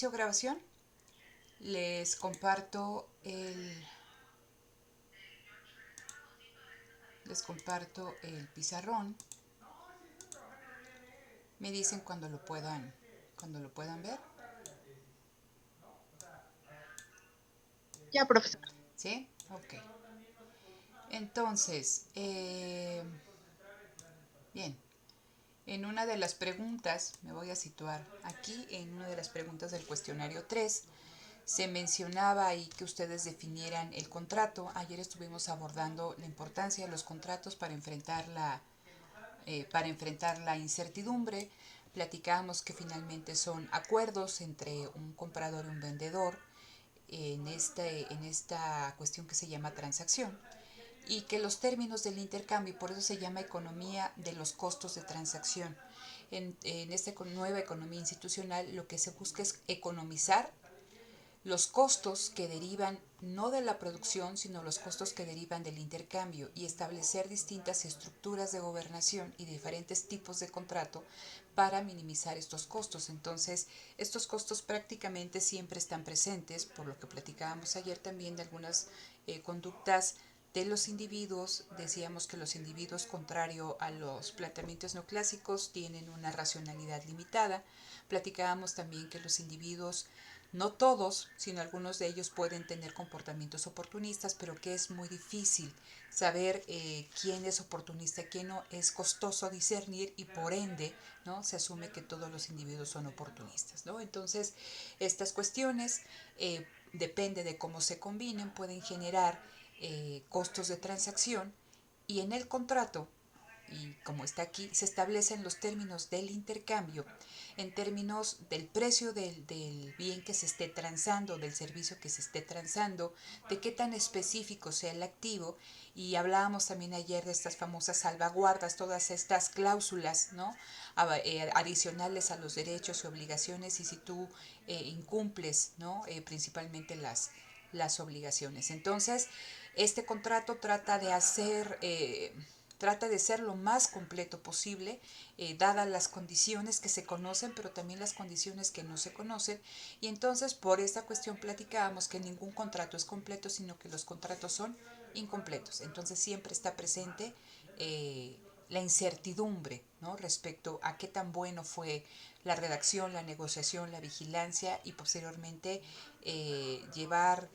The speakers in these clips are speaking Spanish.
Inicio grabación. Les comparto el pizarrón. Me dicen cuando lo puedan ver. Ya, profesor. ¿Sí? Ok. Entonces, bien. En una de las preguntas, me voy a situar aquí, en una de las preguntas del cuestionario 3, se mencionaba ahí que ustedes definieran el contrato. Ayer estuvimos abordando la importancia de los contratos para enfrentar la incertidumbre. Platicábamos que finalmente son acuerdos entre un comprador y un vendedor en esta cuestión que se llama transacción y que los términos del intercambio, por eso se llama economía de los costos de transacción. En esta nueva economía institucional lo que se busca es economizar los costos que derivan no de la producción, sino los costos que derivan del intercambio y establecer distintas estructuras de gobernación y diferentes tipos de contrato para minimizar estos costos. Entonces, estos costos prácticamente siempre están presentes, por lo que platicábamos ayer también de algunas conductas de los individuos. Decíamos que los individuos, contrario a los planteamientos neoclásicos, tienen una racionalidad limitada. Platicábamos también que los individuos, no todos, sino algunos de ellos, pueden tener comportamientos oportunistas, pero que es muy difícil saber quién es oportunista, quién no. Es costoso discernir y por ende, ¿no?, se asume que todos los individuos son oportunistas, ¿no? Entonces, estas cuestiones, depende de cómo se combinen, pueden generar costos de transacción, y en el contrato, y como está aquí, se establecen los términos del intercambio en términos del precio del bien que se esté transando, del servicio que se esté transando, de qué tan específico sea el activo. Y hablábamos también ayer de estas famosas salvaguardas, todas estas cláusulas, ¿no?, adicionales a los derechos y obligaciones, y si tú incumples, ¿no?, principalmente las obligaciones. Entonces, este contrato trata de ser lo más completo posible, dadas las condiciones que se conocen, pero también las condiciones que no se conocen. Y entonces, por esta cuestión platicábamos que ningún contrato es completo, sino que los contratos son incompletos. Entonces, siempre está presente la incertidumbre, ¿no?, respecto a qué tan bueno fue la redacción, la negociación, la vigilancia, y posteriormente llevar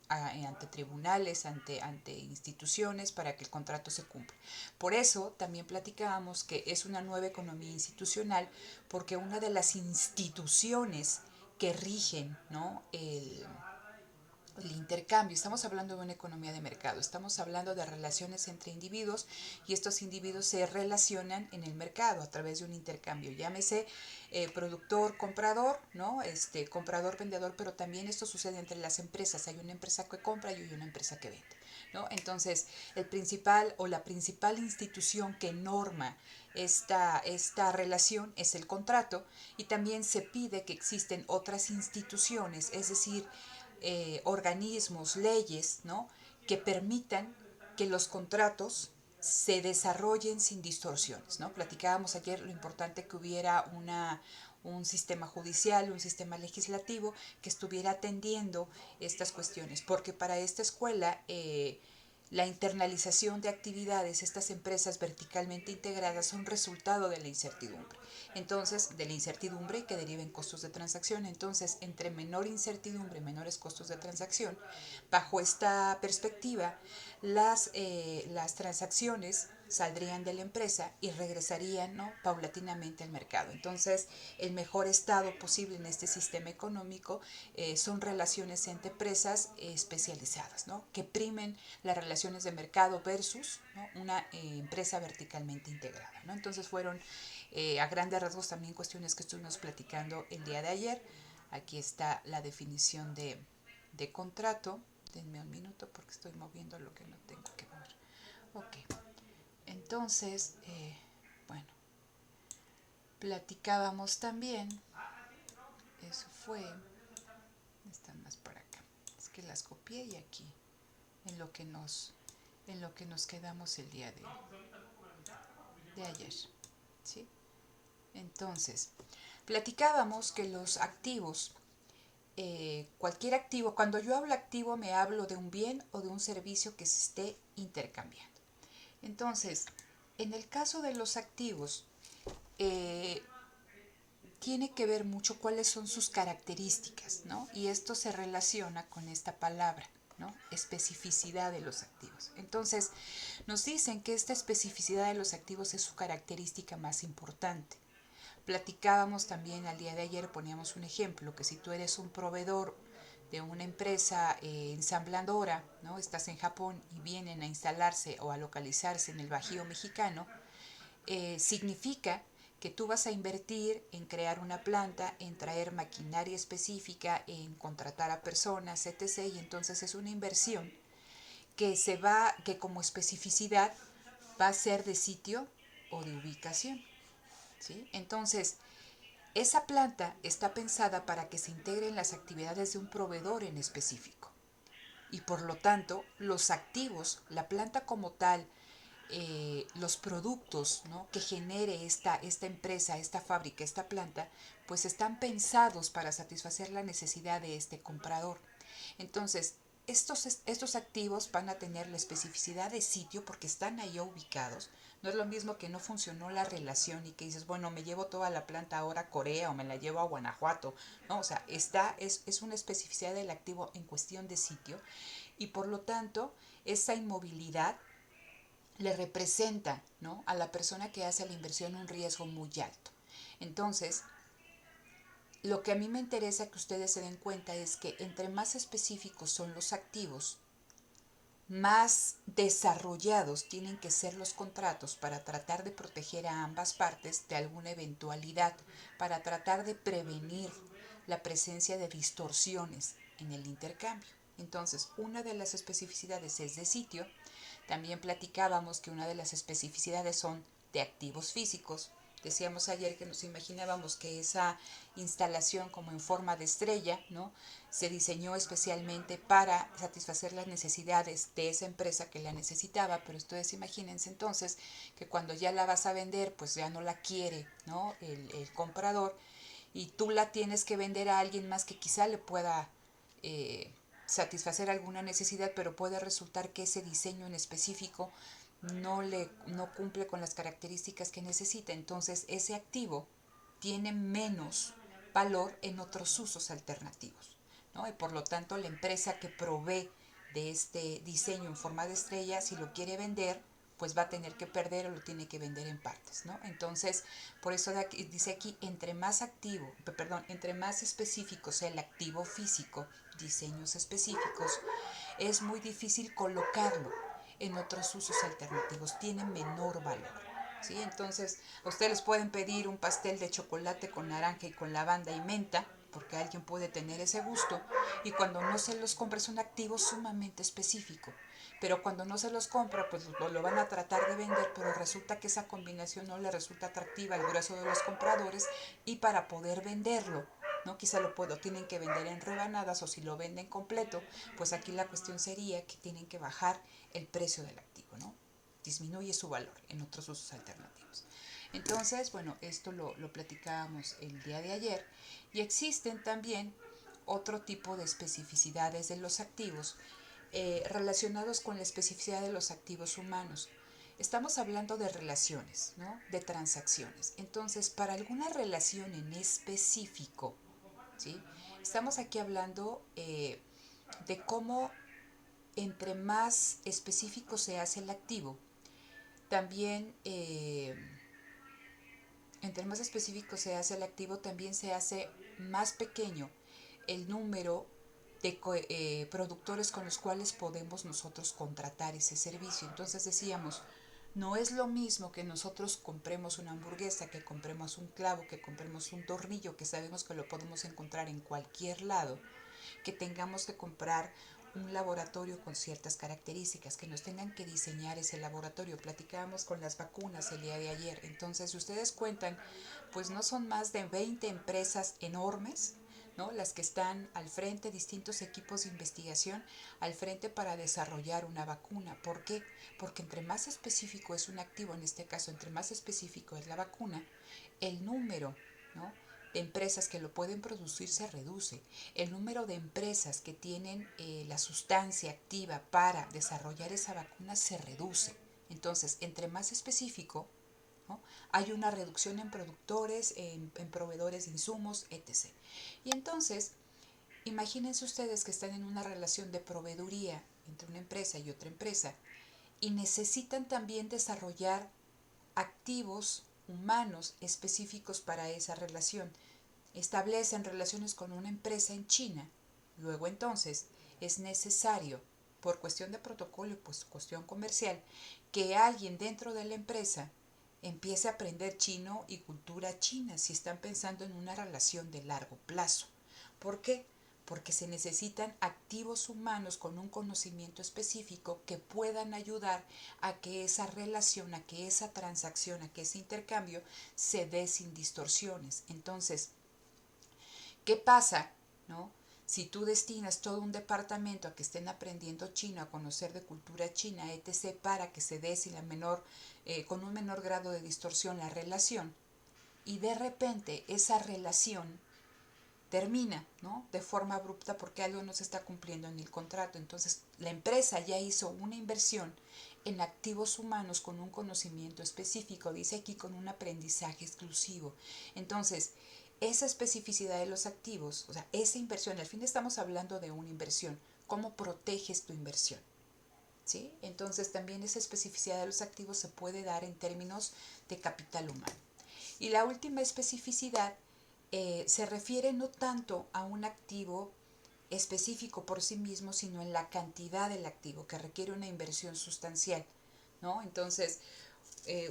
ante tribunales, ante instituciones, para que el contrato se cumpla. Por eso también platicábamos que es una nueva economía institucional, porque una de las instituciones que rigen, ¿no?, el intercambio. Estamos hablando de una economía de mercado, estamos hablando de relaciones entre individuos, y estos individuos se relacionan en el mercado a través de un intercambio, llámese productor-comprador, ¿no? Comprador-vendedor, pero también esto sucede entre las empresas. Hay una empresa que compra y hay una empresa que vende, ¿no? Entonces, la principal institución que norma esta relación es el contrato, y también se pide que existen otras instituciones, es decir, organismos, leyes, ¿no?, que permitan que los contratos se desarrollen sin distorsiones, ¿no? Platicábamos ayer lo importante que hubiera un sistema judicial, un sistema legislativo que estuviera atendiendo estas cuestiones, porque para esta escuela la internalización de actividades, estas empresas verticalmente integradas, son resultado de la incertidumbre. Entonces, de la incertidumbre que deriven costos de transacción. Entonces, entre menor incertidumbre, menores costos de transacción. Bajo esta perspectiva, las transacciones saldrían de la empresa y regresarían, ¿no?, paulatinamente al mercado. Entonces, el mejor estado posible en este sistema económico son relaciones entre empresas especializadas, ¿no?, que primen las relaciones de mercado versus, ¿no?, una empresa verticalmente integrada, ¿no? Entonces, fueron a grandes rasgos también cuestiones que estuvimos platicando el día de ayer. Aquí está la definición de contrato. Denme un minuto porque estoy moviendo lo que no tengo que mover. Ok, entonces, bueno, platicábamos también, eso fue, están más por acá, es que las copié y aquí, en lo que nos, en lo que nos quedamos el día de ayer, ¿sí? Entonces, Platicábamos que los activos, cualquier activo, cuando yo hablo activo me hablo de un bien o de un servicio que se esté intercambiando. Entonces, en el caso de los activos, eh, tiene que ver mucho cuáles son sus características, ¿no? Y esto se relaciona con esta palabra, ¿no? Especificidad de los activos. Entonces, nos dicen que esta especificidad de los activos es su característica más importante. Platicábamos también al día de ayer, poníamos un ejemplo, que si tú eres un proveedor de una empresa ensambladora, ¿no? Estás en Japón y vienen a instalarse o a localizarse en el Bajío mexicano, significa que tú vas a invertir en crear una planta, en traer maquinaria específica, en contratar a personas, etc. Y entonces es una inversión que como especificidad va a ser de sitio o de ubicación. ¿Sí? Entonces, esa planta está pensada para que se integren las actividades de un proveedor en específico. Y por lo tanto, los activos, la planta como tal, los productos, ¿no?, que genere esta empresa, esta fábrica, esta planta, pues están pensados para satisfacer la necesidad de este comprador. Entonces, estos activos van a tener la especificidad de sitio porque están ahí ubicados. No es lo mismo que no funcionó la relación y que dices, bueno, me llevo toda la planta ahora a Corea o me la llevo a Guanajuato. No, o sea, es una especificidad del activo en cuestión de sitio y por lo tanto esa inmovilidad le representa, ¿no?, a la persona que hace la inversión un riesgo muy alto. Entonces, lo que a mí me interesa que ustedes se den cuenta es que entre más específicos son los activos, más desarrollados tienen que ser los contratos para tratar de proteger a ambas partes de alguna eventualidad, para tratar de prevenir la presencia de distorsiones en el intercambio. Entonces, una de las especificidades es de sitio. También platicábamos que una de las especificidades son de activos físicos. Decíamos ayer que nos imaginábamos que esa instalación como en forma de estrella, ¿no?, se diseñó especialmente para satisfacer las necesidades de esa empresa que la necesitaba, pero ustedes imagínense entonces que cuando ya la vas a vender, pues ya no la quiere, ¿no?, el comprador, y tú la tienes que vender a alguien más que quizá le pueda satisfacer alguna necesidad, pero puede resultar que ese diseño en específico no cumple con las características que necesita. Entonces ese activo tiene menos valor en otros usos alternativos, ¿no? Y por lo tanto la empresa que provee de este diseño en forma de estrella, si lo quiere vender, pues va a tener que perder o lo tiene que vender en partes, ¿no? Entonces, por eso dice aquí, entre más específico sea el activo físico, diseños específicos, es muy difícil colocarlo en otros usos alternativos, tiene menor valor. ¿Sí? Entonces, ustedes pueden pedir un pastel de chocolate con naranja y con lavanda y menta, porque alguien puede tener ese gusto, y cuando no se los compra es un activo sumamente específico. Pero cuando no se los compra, pues lo van a tratar de vender, pero resulta que esa combinación no le resulta atractiva al grueso de los compradores, y para poder venderlo, ¿no?, quizá lo tienen que vender en rebanadas, o si lo venden completo, pues aquí la cuestión sería que tienen que bajar el precio del activo, ¿no? Disminuye su valor en otros usos alternativos. Entonces, bueno, esto lo platicábamos el día de ayer, y existen también otro tipo de especificidades de los activos relacionados con la especificidad de los activos humanos. Estamos hablando de relaciones, ¿no?, de transacciones. Entonces, para alguna relación en específico, ¿sí?, estamos aquí hablando de cómo entre más específico se hace el activo, también entre más específico se hace el activo, también se hace más pequeño el número de productores con los cuales podemos nosotros contratar ese servicio. Entonces decíamos, no es lo mismo que nosotros compremos una hamburguesa, que compremos un clavo, que compremos un tornillo, que sabemos que lo podemos encontrar en cualquier lado, que tengamos que comprar un laboratorio con ciertas características, que nos tengan que diseñar ese laboratorio. Platicábamos con las vacunas el día de ayer. Entonces, si ustedes cuentan, pues no son más de 20 empresas enormes, ¿no?, las que están al frente, distintos equipos de investigación al frente para desarrollar una vacuna. ¿Por qué? Porque entre más específico es un activo, en este caso entre más específico es la vacuna, el número, ¿no?, de empresas que lo pueden producir se reduce. El número de empresas que tienen la sustancia activa para desarrollar esa vacuna se reduce. Entonces, entre más específico, ¿no?, hay una reducción en productores, en proveedores de insumos, etc. Y entonces, imagínense ustedes que están en una relación de proveeduría entre una empresa y otra empresa y necesitan también desarrollar activos humanos específicos para esa relación. Establecen relaciones con una empresa en China. Luego entonces es necesario, por cuestión de protocolo y pues cuestión comercial, que alguien dentro de la empresa empiece a aprender chino y cultura china si están pensando en una relación de largo plazo. ¿Por qué? Porque se necesitan activos humanos con un conocimiento específico que puedan ayudar a que esa relación, a que esa transacción, a que ese intercambio se dé sin distorsiones. Entonces, ¿qué pasa, no?, si tú destinas todo un departamento a que estén aprendiendo chino, a conocer de cultura china, etc., para que se dé sin con un menor grado de distorsión la relación, y de repente esa relación termina, ¿no?, de forma abrupta porque algo no se está cumpliendo en el contrato. Entonces la empresa ya hizo una inversión en activos humanos con un conocimiento específico, dice aquí con un aprendizaje exclusivo. Entonces, esa especificidad de los activos, o sea, esa inversión, al fin estamos hablando de una inversión, ¿cómo proteges tu inversión? ¿Sí? Entonces también esa especificidad de los activos se puede dar en términos de capital humano. Y la última especificidad se refiere no tanto a un activo específico por sí mismo, sino en la cantidad del activo, que requiere una inversión sustancial, ¿no? Entonces,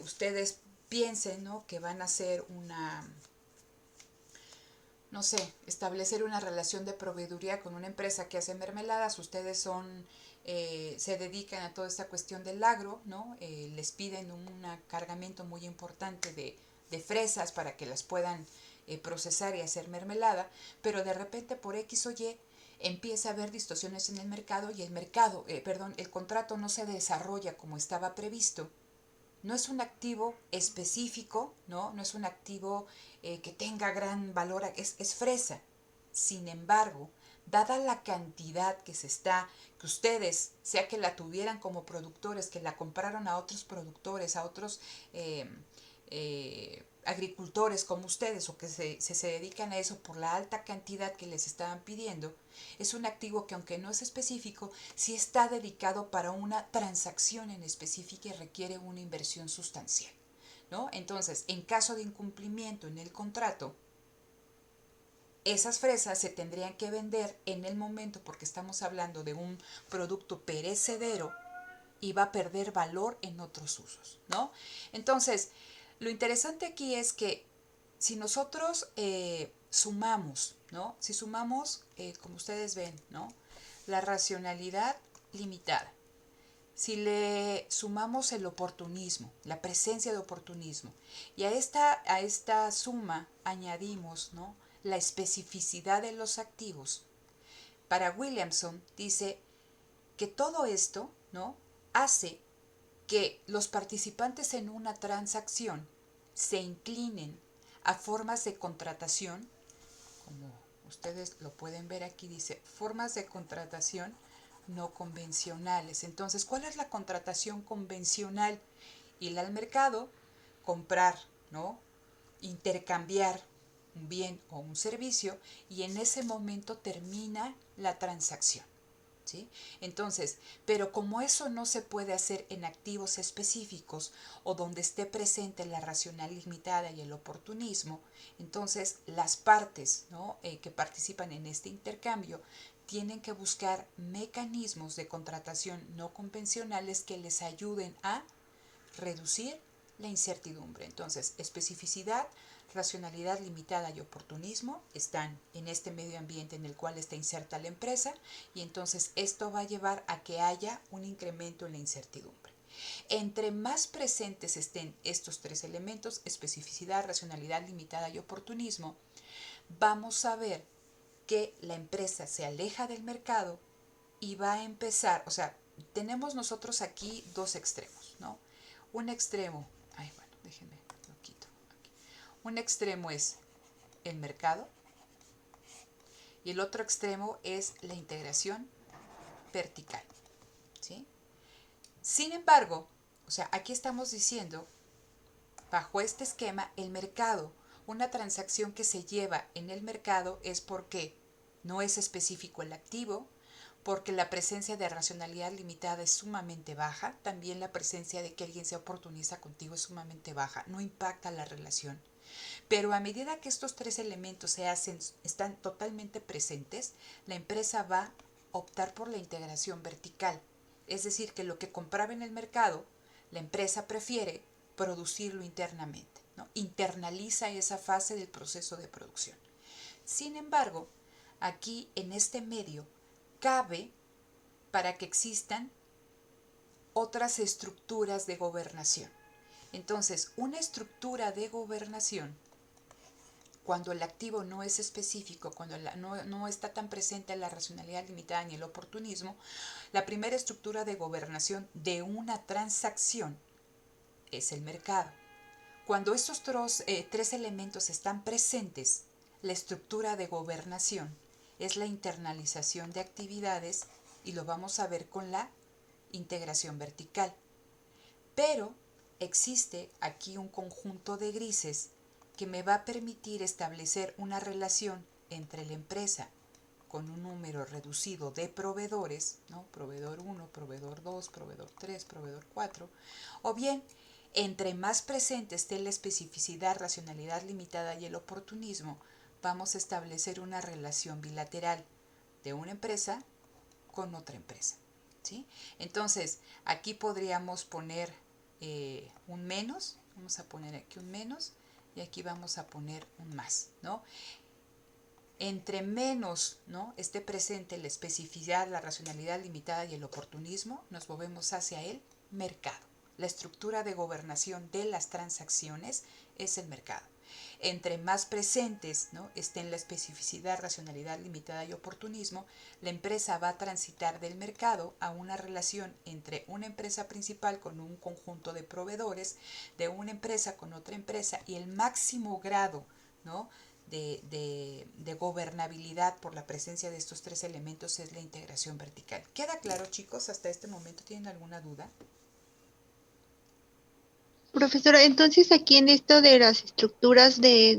ustedes piensen, ¿no?, que van a hacer no sé, establecer una relación de proveeduría con una empresa que hace mermeladas. Ustedes se dedican a toda esta cuestión del agro, ¿no? Les piden un cargamento muy importante de fresas para que las puedan procesar y hacer mermelada, pero de repente por X o Y empieza a haber distorsiones en el mercado y el contrato no se desarrolla como estaba previsto. No es un activo específico, no es un activo que tenga gran valor, es fresa. Sin embargo, dada la cantidad que ustedes, sea que la tuvieran como productores, que la compraron a otros productores, a otros agricultores como ustedes, o que se dedican a eso por la alta cantidad que les estaban pidiendo, es un activo que, aunque no es específico, sí está dedicado para una transacción en específica y requiere una inversión sustancial, ¿no? Entonces, en caso de incumplimiento en el contrato, esas fresas se tendrían que vender en el momento, porque estamos hablando de un producto perecedero y va a perder valor en otros usos, ¿no? Entonces, lo interesante aquí es que si nosotros sumamos, ¿no? Si sumamos, como ustedes ven, ¿no?, la racionalidad limitada, si le sumamos el oportunismo, la presencia de oportunismo, y a esta suma añadimos, ¿no?, la especificidad de los activos, para Williamson dice que todo esto, ¿no?, hace que los participantes en una transacción se inclinen a formas de contratación, como ustedes lo pueden ver aquí, dice formas de contratación no convencionales. Entonces, ¿cuál es la contratación convencional? Ir al mercado, comprar, ¿no?, intercambiar un bien o un servicio, y en ese momento termina la transacción. ¿Sí? Entonces, pero como eso no se puede hacer en activos específicos o donde esté presente la racionalidad limitada y el oportunismo, entonces las partes, ¿no?, que participan en este intercambio tienen que buscar mecanismos de contratación no convencionales que les ayuden a reducir la incertidumbre. Entonces, especificidad, racionalidad limitada y oportunismo están en este medio ambiente en el cual está inserta la empresa, y entonces esto va a llevar a que haya un incremento en la incertidumbre. Entre más presentes estén estos tres elementos, especificidad, racionalidad limitada y oportunismo, vamos a ver que la empresa se aleja del mercado y va a empezar, o sea, tenemos nosotros aquí dos extremos, ¿no? Un extremo, bueno, déjenme, lo quito aquí. Un extremo es el mercado, y el otro extremo es la integración vertical, ¿sí? Sin embargo, o sea, aquí estamos diciendo, bajo este esquema, el mercado, una transacción que se lleva en el mercado es porque no es específico el activo, porque la presencia de racionalidad limitada es sumamente baja, también la presencia de que alguien se oportuniza contigo es sumamente baja, no impacta la relación. Pero a medida que estos tres elementos están totalmente presentes, la empresa va a optar por la integración vertical. Es decir, que lo que compraba en el mercado, la empresa prefiere producirlo internamente, ¿no? Internaliza esa fase del proceso de producción. Sin embargo, aquí en este medio cabe para que existan otras estructuras de gobernación. Entonces, una estructura de gobernación, cuando el activo no es específico, cuando no está tan presente la racionalidad limitada ni el oportunismo, la primera estructura de gobernación de una transacción es el mercado. Cuando estos tres elementos están presentes, la estructura de gobernación es la internalización de actividades y lo vamos a ver con la integración vertical. Pero existe aquí un conjunto de grises que me va a permitir establecer una relación entre la empresa con un número reducido de proveedores, ¿no? Proveedor 1, proveedor 2, proveedor 3, proveedor 4, o bien entre más presente esté la especificidad, racionalidad limitada y el oportunismo, vamos a establecer una relación bilateral de una empresa con otra empresa, ¿sí? Entonces, aquí podríamos poner un menos, vamos a poner aquí un menos y aquí vamos a poner un más, ¿no? Entre menos, ¿no?, esté presente la especificidad, la racionalidad limitada y el oportunismo, nos movemos hacia el mercado. La estructura de gobernación de las transacciones es el mercado. Entre más presentes, ¿no?, estén la especificidad, racionalidad limitada y oportunismo, la empresa va a transitar del mercado a una relación entre una empresa principal con un conjunto de proveedores, de una empresa con otra empresa, y el máximo grado, ¿no?, de gobernabilidad por la presencia de estos tres elementos es la integración vertical. ¿Queda claro, chicos? ¿Hasta este momento tienen alguna duda? Profesora, entonces aquí en esto de las estructuras de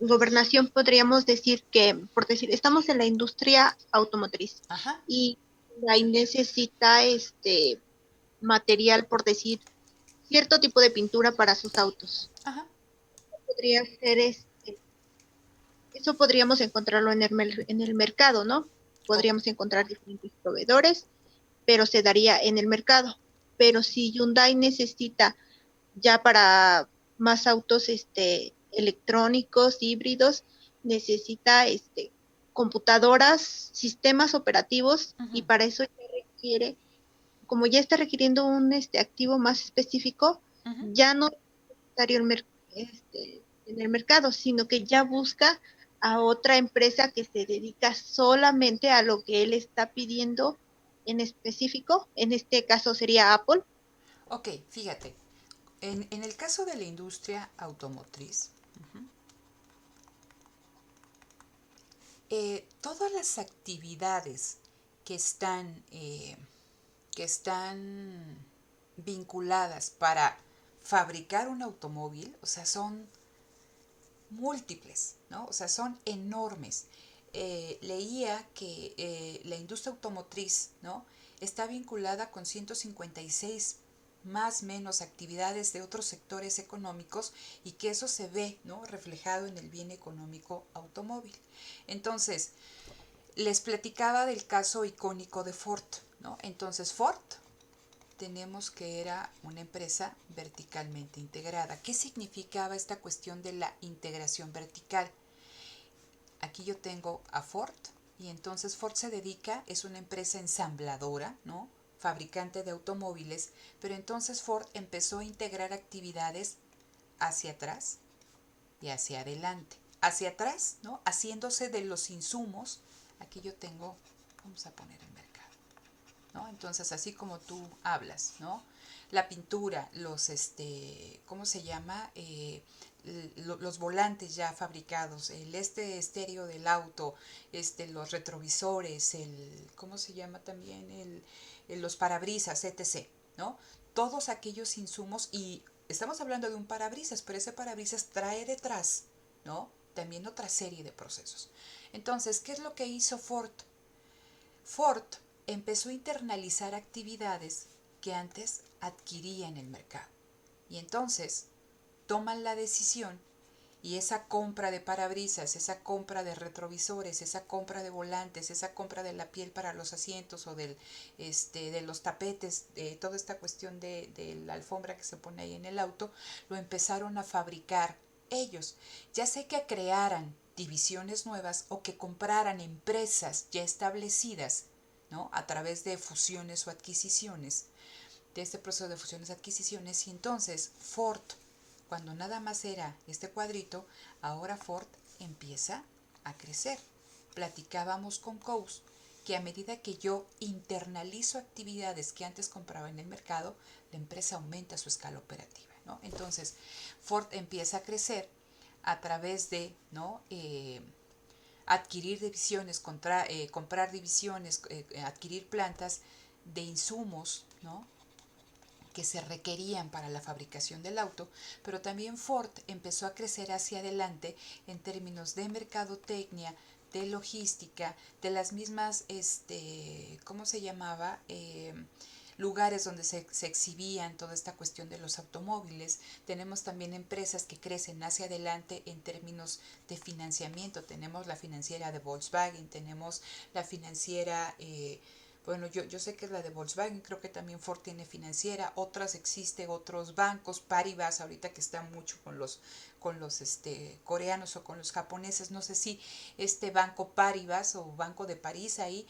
gobernación podríamos decir que, por decir, estamos en la industria automotriz Ajá, y ahí necesita material, por decir, cierto tipo de pintura para sus autos. ajá. Podría ser eso podríamos encontrarlo en el mercado, ¿no? Ok. Podríamos encontrar diferentes proveedores, pero se daría en el mercado. Pero si Hyundai necesita ya para más autos electrónicos, híbridos, necesita computadoras, sistemas operativos, y Ujú, para eso ya requiere, como ya está requiriendo un activo más específico, ujú. ya no es necesario en el mercado, sino que ya busca a otra empresa que se dedica solamente a lo que él está pidiendo en específico. En este caso sería Apple. Ok, fíjate. En el caso de la industria automotriz, todas las actividades que están, eh, que están vinculadas para fabricar un automóvil, o sea, son múltiples, ¿no? O sea, son enormes. Leía que la industria automotriz, ¿no?, está vinculada con 156 más menos actividades de otros sectores económicos, y que eso se ve, ¿no?, reflejado en el bien económico automóvil. Entonces, les platicaba del caso icónico de Ford, ¿no? Entonces, Ford, tenemos que era una empresa verticalmente integrada. ¿Qué significaba esta cuestión de la integración vertical? Aquí yo tengo a Ford, y entonces Ford se dedica, es una empresa ensambladora, ¿no?, fabricante de automóviles, pero entonces Ford empezó a integrar actividades hacia atrás y hacia adelante. Hacia atrás, ¿no?, haciéndose de los insumos. Aquí yo tengo, vamos a poner el mercado, ¿no? Entonces, así como tú hablas, ¿no?, la pintura, ¿cómo se llama? los volantes ya fabricados, el estéreo del auto, los retrovisores, ¿cómo se llama también? Los parabrisas, etc., ¿no? Todos aquellos insumos, y estamos hablando de un parabrisas, pero ese parabrisas trae detrás, ¿no? También otra serie de procesos. Entonces, ¿qué es lo que hizo Ford? Ford empezó a internalizar actividades que antes adquiría en el mercado. Y entonces toman la decisión, y esa compra de parabrisas, esa compra de retrovisores, esa compra de volantes, esa compra de la piel para los asientos o de los tapetes, de toda esta cuestión de la alfombra que se pone ahí en el auto, lo empezaron a fabricar ellos. Ya sé que crearan divisiones nuevas o que compraran empresas ya establecidas, ¿no? A través de fusiones o adquisiciones, de este proceso de fusiones y adquisiciones, y entonces Ford, cuando nada más era este cuadrito, ahora Ford empieza a crecer. Platicábamos con Coase que a medida que yo internalizo actividades que antes compraba en el mercado, la empresa aumenta su escala operativa, ¿no? Entonces, Ford empieza a crecer a través de, ¿no? Adquirir divisiones, comprar divisiones, adquirir plantas de insumos, ¿no? Que se requerían para la fabricación del auto, pero también Ford empezó a crecer hacia adelante en términos de mercadotecnia, de logística, de las mismas, ¿cómo se llamaba? Lugares donde se exhibían toda esta cuestión de los automóviles. Tenemos también empresas que crecen hacia adelante en términos de financiamiento. Tenemos la financiera de Volkswagen, tenemos la financiera bueno, yo sé que es la de Volkswagen, creo que también Ford tiene financiera, otras existen, otros bancos, Paribas, ahorita que está mucho con los coreanos o con los japoneses, no sé si este banco Paribas o Banco de París ahí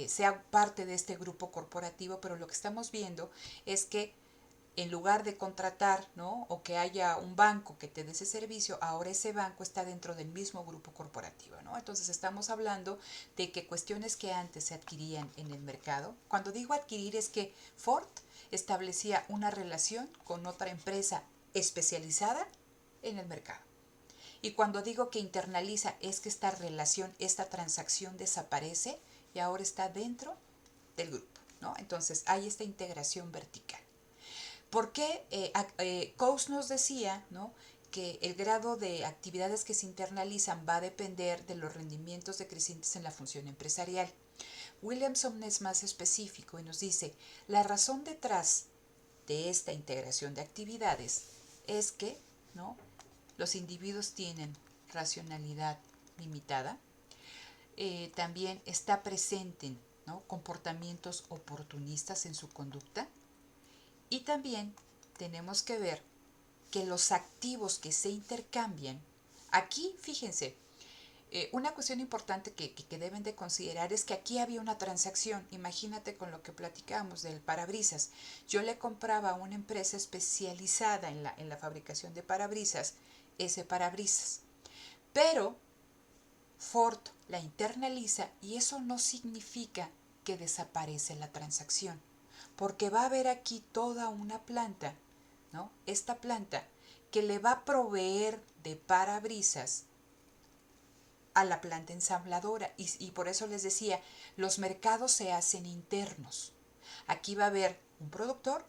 sea parte de este grupo corporativo, pero lo que estamos viendo es que en lugar de contratar, ¿no? O que haya un banco que te dé ese servicio, ahora ese banco está dentro del mismo grupo corporativo, ¿no? Entonces estamos hablando de que cuestiones que antes se adquirían en el mercado, cuando digo adquirir es que Ford establecía una relación con otra empresa especializada en el mercado. Y cuando digo que internaliza es que esta relación, esta transacción desaparece y ahora está dentro del grupo, ¿no? Entonces hay esta integración vertical. ¿Por qué Coase nos decía, ¿no?, que el grado de actividades que se internalizan va a depender de los rendimientos decrecientes en la función empresarial? Williamson es más específico y nos dice, la razón detrás de esta integración de actividades es que, ¿no?, los individuos tienen racionalidad limitada, también está presente, ¿no?, comportamientos oportunistas en su conducta, y también tenemos que ver que los activos que se intercambian, aquí fíjense, una cuestión importante que deben de considerar es que aquí había una transacción. Imagínate con lo que platicábamos del parabrisas. Yo le compraba a una empresa especializada en la fabricación de parabrisas ese parabrisas, pero Ford la internaliza y eso no significa que desaparece la transacción, porque va a haber aquí toda una planta, ¿no? Esta planta que le va a proveer de parabrisas a la planta ensambladora y por eso les decía, los mercados se hacen internos. Aquí va a haber un productor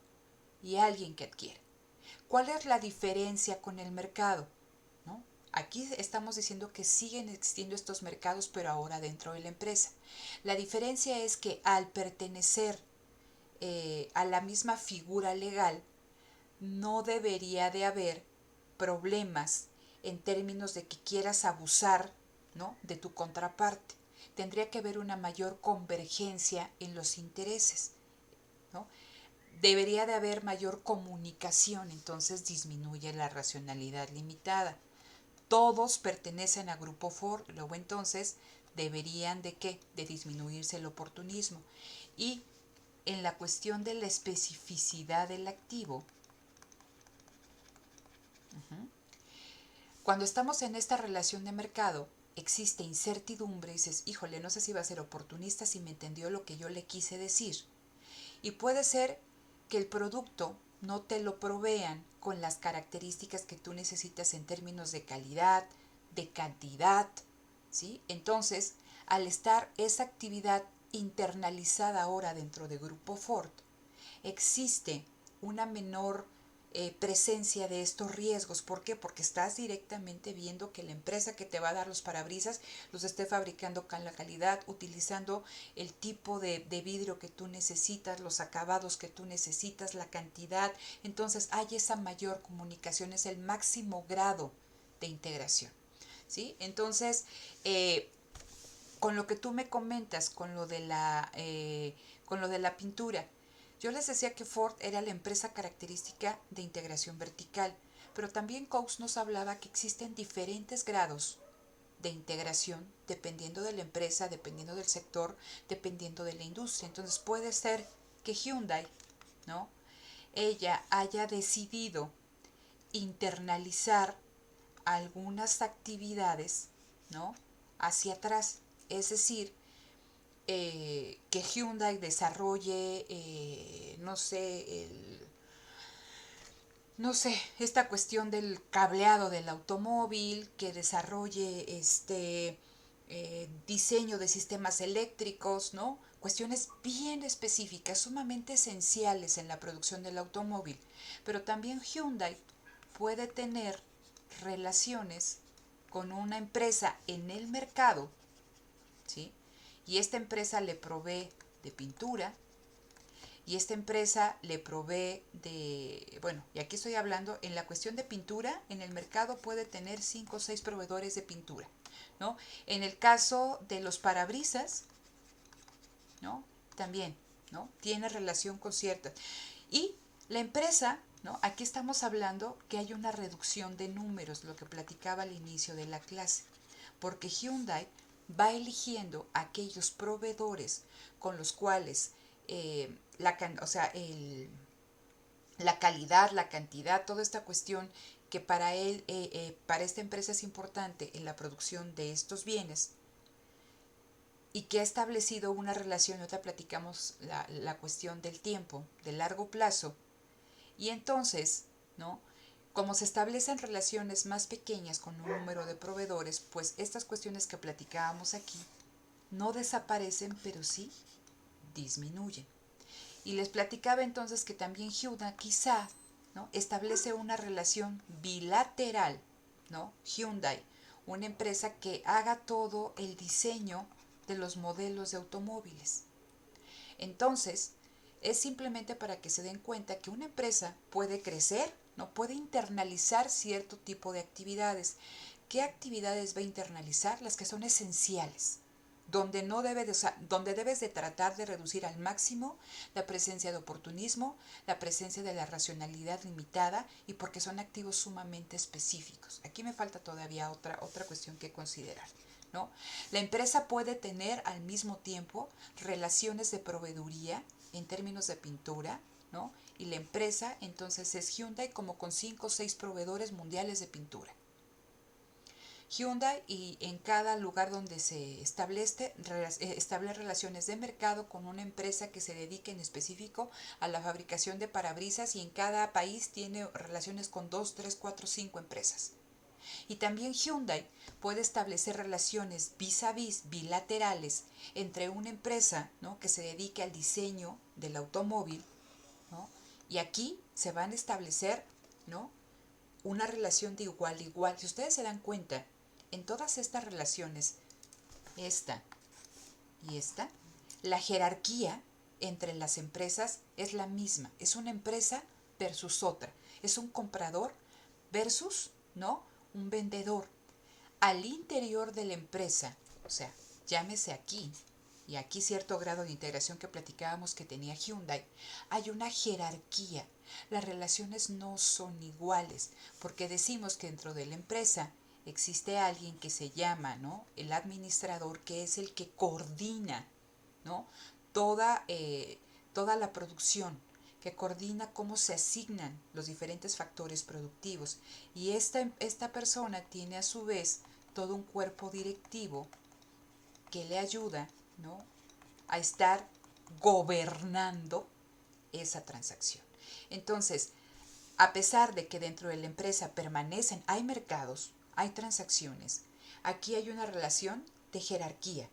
y alguien que adquiere. ¿Cuál es la diferencia con el mercado? ¿No? Aquí estamos diciendo que siguen existiendo estos mercados, pero ahora dentro de la empresa. La diferencia es que al pertenecer a la misma figura legal, no debería de haber problemas en términos de que quieras abusar, ¿no?, de tu contraparte. Tendría que haber una mayor convergencia en los intereses, ¿no? Debería de haber mayor comunicación, entonces disminuye la racionalidad limitada. Todos pertenecen a Grupo Ford, luego entonces deberían de ¿qué? De disminuirse el oportunismo. Y en la cuestión de la especificidad del activo, cuando estamos en esta relación de mercado, existe incertidumbre y dices, híjole, no sé si va a ser oportunista, si me entendió lo que yo le quise decir. Y puede ser que el producto no te lo provean con las características que tú necesitas en términos de calidad, de cantidad, ¿sí? Entonces, al estar esa actividad internalizada ahora dentro de Grupo Ford, existe una menor presencia de estos riesgos. ¿Por qué? Porque estás directamente viendo que la empresa que te va a dar los parabrisas los esté fabricando con la calidad, utilizando el tipo de vidrio que tú necesitas, los acabados que tú necesitas, la cantidad. Entonces hay esa mayor comunicación, es el máximo grado de integración. ¿Sí? Entonces, con lo que tú me comentas, con lo de la pintura, yo les decía que Ford era la empresa característica de integración vertical, pero también Coase nos hablaba que existen diferentes grados de integración dependiendo de la empresa, dependiendo del sector, dependiendo de la industria. Entonces puede ser que Hyundai, ¿no? Ella haya decidido internalizar algunas actividades, ¿no? Hacia atrás. Es decir, que Hyundai desarrolle, no sé, no sé, esta cuestión del cableado del automóvil, que desarrolle diseño de sistemas eléctricos, ¿no? Cuestiones bien específicas, sumamente esenciales en la producción del automóvil. Pero también Hyundai puede tener relaciones con una empresa en el mercado, ¿sí? Y esta empresa le provee de pintura, y esta empresa le provee de, bueno, y aquí estoy hablando, en la cuestión de pintura, en el mercado puede tener 5 o 6 proveedores de pintura, ¿no? En el caso de los parabrisas, ¿no? También, ¿no? Tiene relación con ciertas. Y la empresa, ¿no? Aquí estamos hablando que hay una reducción de números, lo que platicaba al inicio de la clase, porque Hyundai va eligiendo aquellos proveedores con los cuales o sea, la calidad, la cantidad, toda esta cuestión que para él, para esta empresa es importante en la producción de estos bienes, y que ha establecido una relación, ahorita platicamos la cuestión del tiempo, de largo plazo, y entonces, ¿no? Como se establecen relaciones más pequeñas con un número de proveedores, pues estas cuestiones que platicábamos aquí no desaparecen, pero sí disminuyen. Y les platicaba entonces que también Hyundai quizá, ¿no? establece una relación bilateral, ¿no? Hyundai, una empresa que haga todo el diseño de los modelos de automóviles. Entonces, es simplemente para que se den cuenta que una empresa puede crecer, no puede internalizar cierto tipo de actividades. ¿Qué actividades va a internalizar? Las que son esenciales, donde, no debe de, donde debes de tratar de reducir al máximo la presencia de oportunismo, la presencia de la racionalidad limitada, y porque son activos sumamente específicos. Aquí me falta todavía otra cuestión que considerar, ¿no? La empresa puede tener al mismo tiempo relaciones de proveeduría en términos de pintura, ¿no? Y la empresa entonces es Hyundai, como con 5 o 6 proveedores mundiales de pintura. Hyundai, y en cada lugar donde se establece relaciones de mercado con una empresa que se dedique en específico a la fabricación de parabrisas, y en cada país tiene relaciones con 2, 3, 4, 5 empresas. Y también Hyundai puede establecer relaciones vis a vis, bilaterales, entre una empresa, ¿no? que se dedique al diseño del automóvil, ¿no? Y aquí se van a establecer, ¿no? una relación de igual a igual. Si ustedes se dan cuenta, en todas estas relaciones, esta y esta, la jerarquía entre las empresas es la misma. Es una empresa versus otra. Es un comprador versus, ¿no? un vendedor. Al interior de la empresa, o sea, llámese aquí, y aquí cierto grado de integración que platicábamos que tenía Hyundai, hay una jerarquía. Las relaciones no son iguales, porque decimos que dentro de la empresa existe alguien que se llama, ¿no? el administrador, que es el que coordina, ¿no? toda, toda la producción, que coordina cómo se asignan los diferentes factores productivos. Y esta persona tiene a su vez todo un cuerpo directivo que le ayuda, ¿no? a estar gobernando esa transacción. Entonces, a pesar de que dentro de la empresa permanecen, hay mercados, hay transacciones, aquí hay una relación de jerarquía.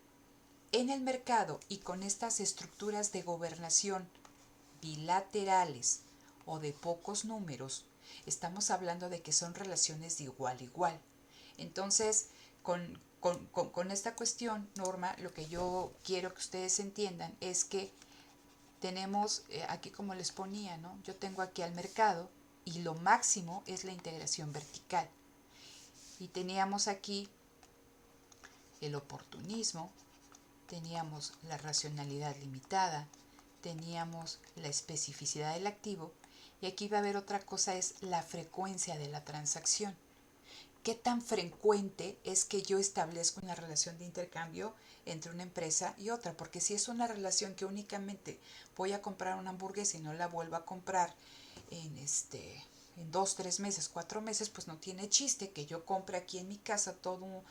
En el mercado y con estas estructuras de gobernación bilaterales o de pocos números, estamos hablando de que son relaciones de igual a igual. Entonces, con esta cuestión, Norma, lo que yo quiero que ustedes entiendan es que tenemos, aquí como les ponía, ¿no? Yo tengo aquí al mercado y lo máximo es la integración vertical. Y teníamos aquí el oportunismo, teníamos la racionalidad limitada, teníamos la especificidad del activo y aquí va a haber otra cosa, es la frecuencia de la transacción. ¿Qué tan frecuente es que yo establezco una relación de intercambio entre una empresa y otra? Porque si es una relación que únicamente voy a comprar una hamburguesa y no la vuelvo a comprar en 2, 3 meses, 4 meses, pues no tiene chiste que yo compre aquí en mi casa todo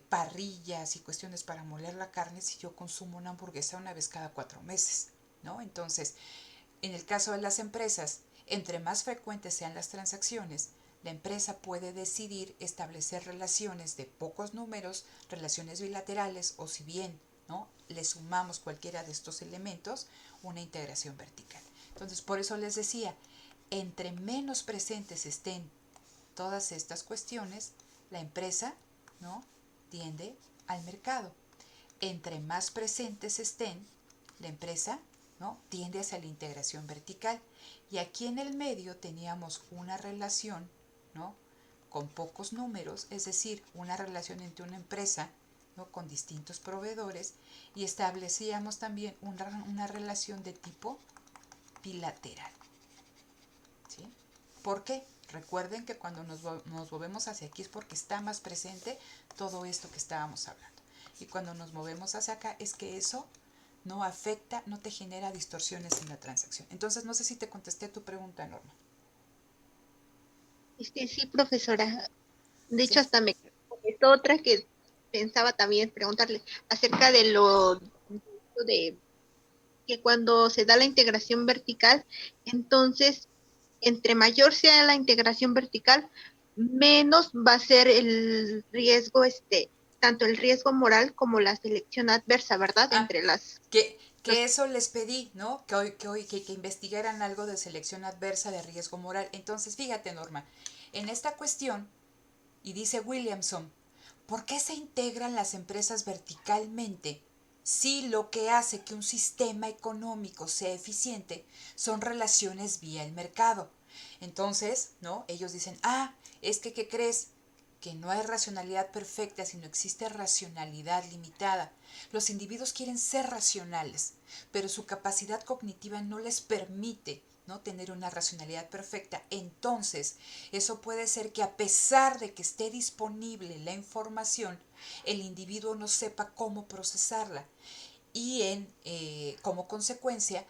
parrillas y cuestiones para moler la carne si yo consumo una hamburguesa una vez cada 4 meses, ¿no? Entonces, en el caso de las empresas, entre más frecuentes sean las transacciones, la empresa puede decidir establecer relaciones de pocos números, relaciones bilaterales o si bien, ¿no?, le sumamos cualquiera de estos elementos, una integración vertical. Entonces, por eso les decía, entre menos presentes estén todas estas cuestiones, la empresa, ¿no?, tiende al mercado. Entre más presentes estén, la empresa, ¿no?, tiende hacia la integración vertical. Y aquí en el medio teníamos una relación, ¿no?, con pocos números, es decir, una relación entre una empresa, ¿no?, con distintos proveedores, y establecíamos también una relación de tipo bilateral. ¿Sí? ¿Por qué? Recuerden que cuando nos movemos hacia aquí es porque está más presente todo esto que estábamos hablando. Y cuando nos movemos hacia acá es que eso no afecta, no te genera distorsiones en la transacción. Entonces, no sé si te contesté tu pregunta, Norma. Sí, profesora. De hecho, ¿Sí? hasta me comentó otra que pensaba también preguntarle acerca de lo de que cuando se da la integración vertical, entonces, entre mayor sea la integración vertical, menos va a ser el riesgo, tanto el riesgo moral como la selección adversa, ¿verdad? Ah, Entre las... que Los, eso les pedí, ¿no? Que investigaran algo de selección adversa de riesgo moral. Entonces, fíjate, Norma, en esta cuestión, y dice Williamson, ¿por qué se integran las empresas verticalmente si lo que hace que un sistema económico sea eficiente son relaciones vía el mercado? Entonces, ¿no? Ellos dicen, es que, ¿qué crees? Que no hay racionalidad perfecta, sino existe racionalidad limitada. Los individuos quieren ser racionales, pero su capacidad cognitiva no les permite, ¿no?, tener una racionalidad perfecta. Entonces, eso puede ser que a pesar de que esté disponible la información, el individuo no sepa cómo procesarla y como consecuencia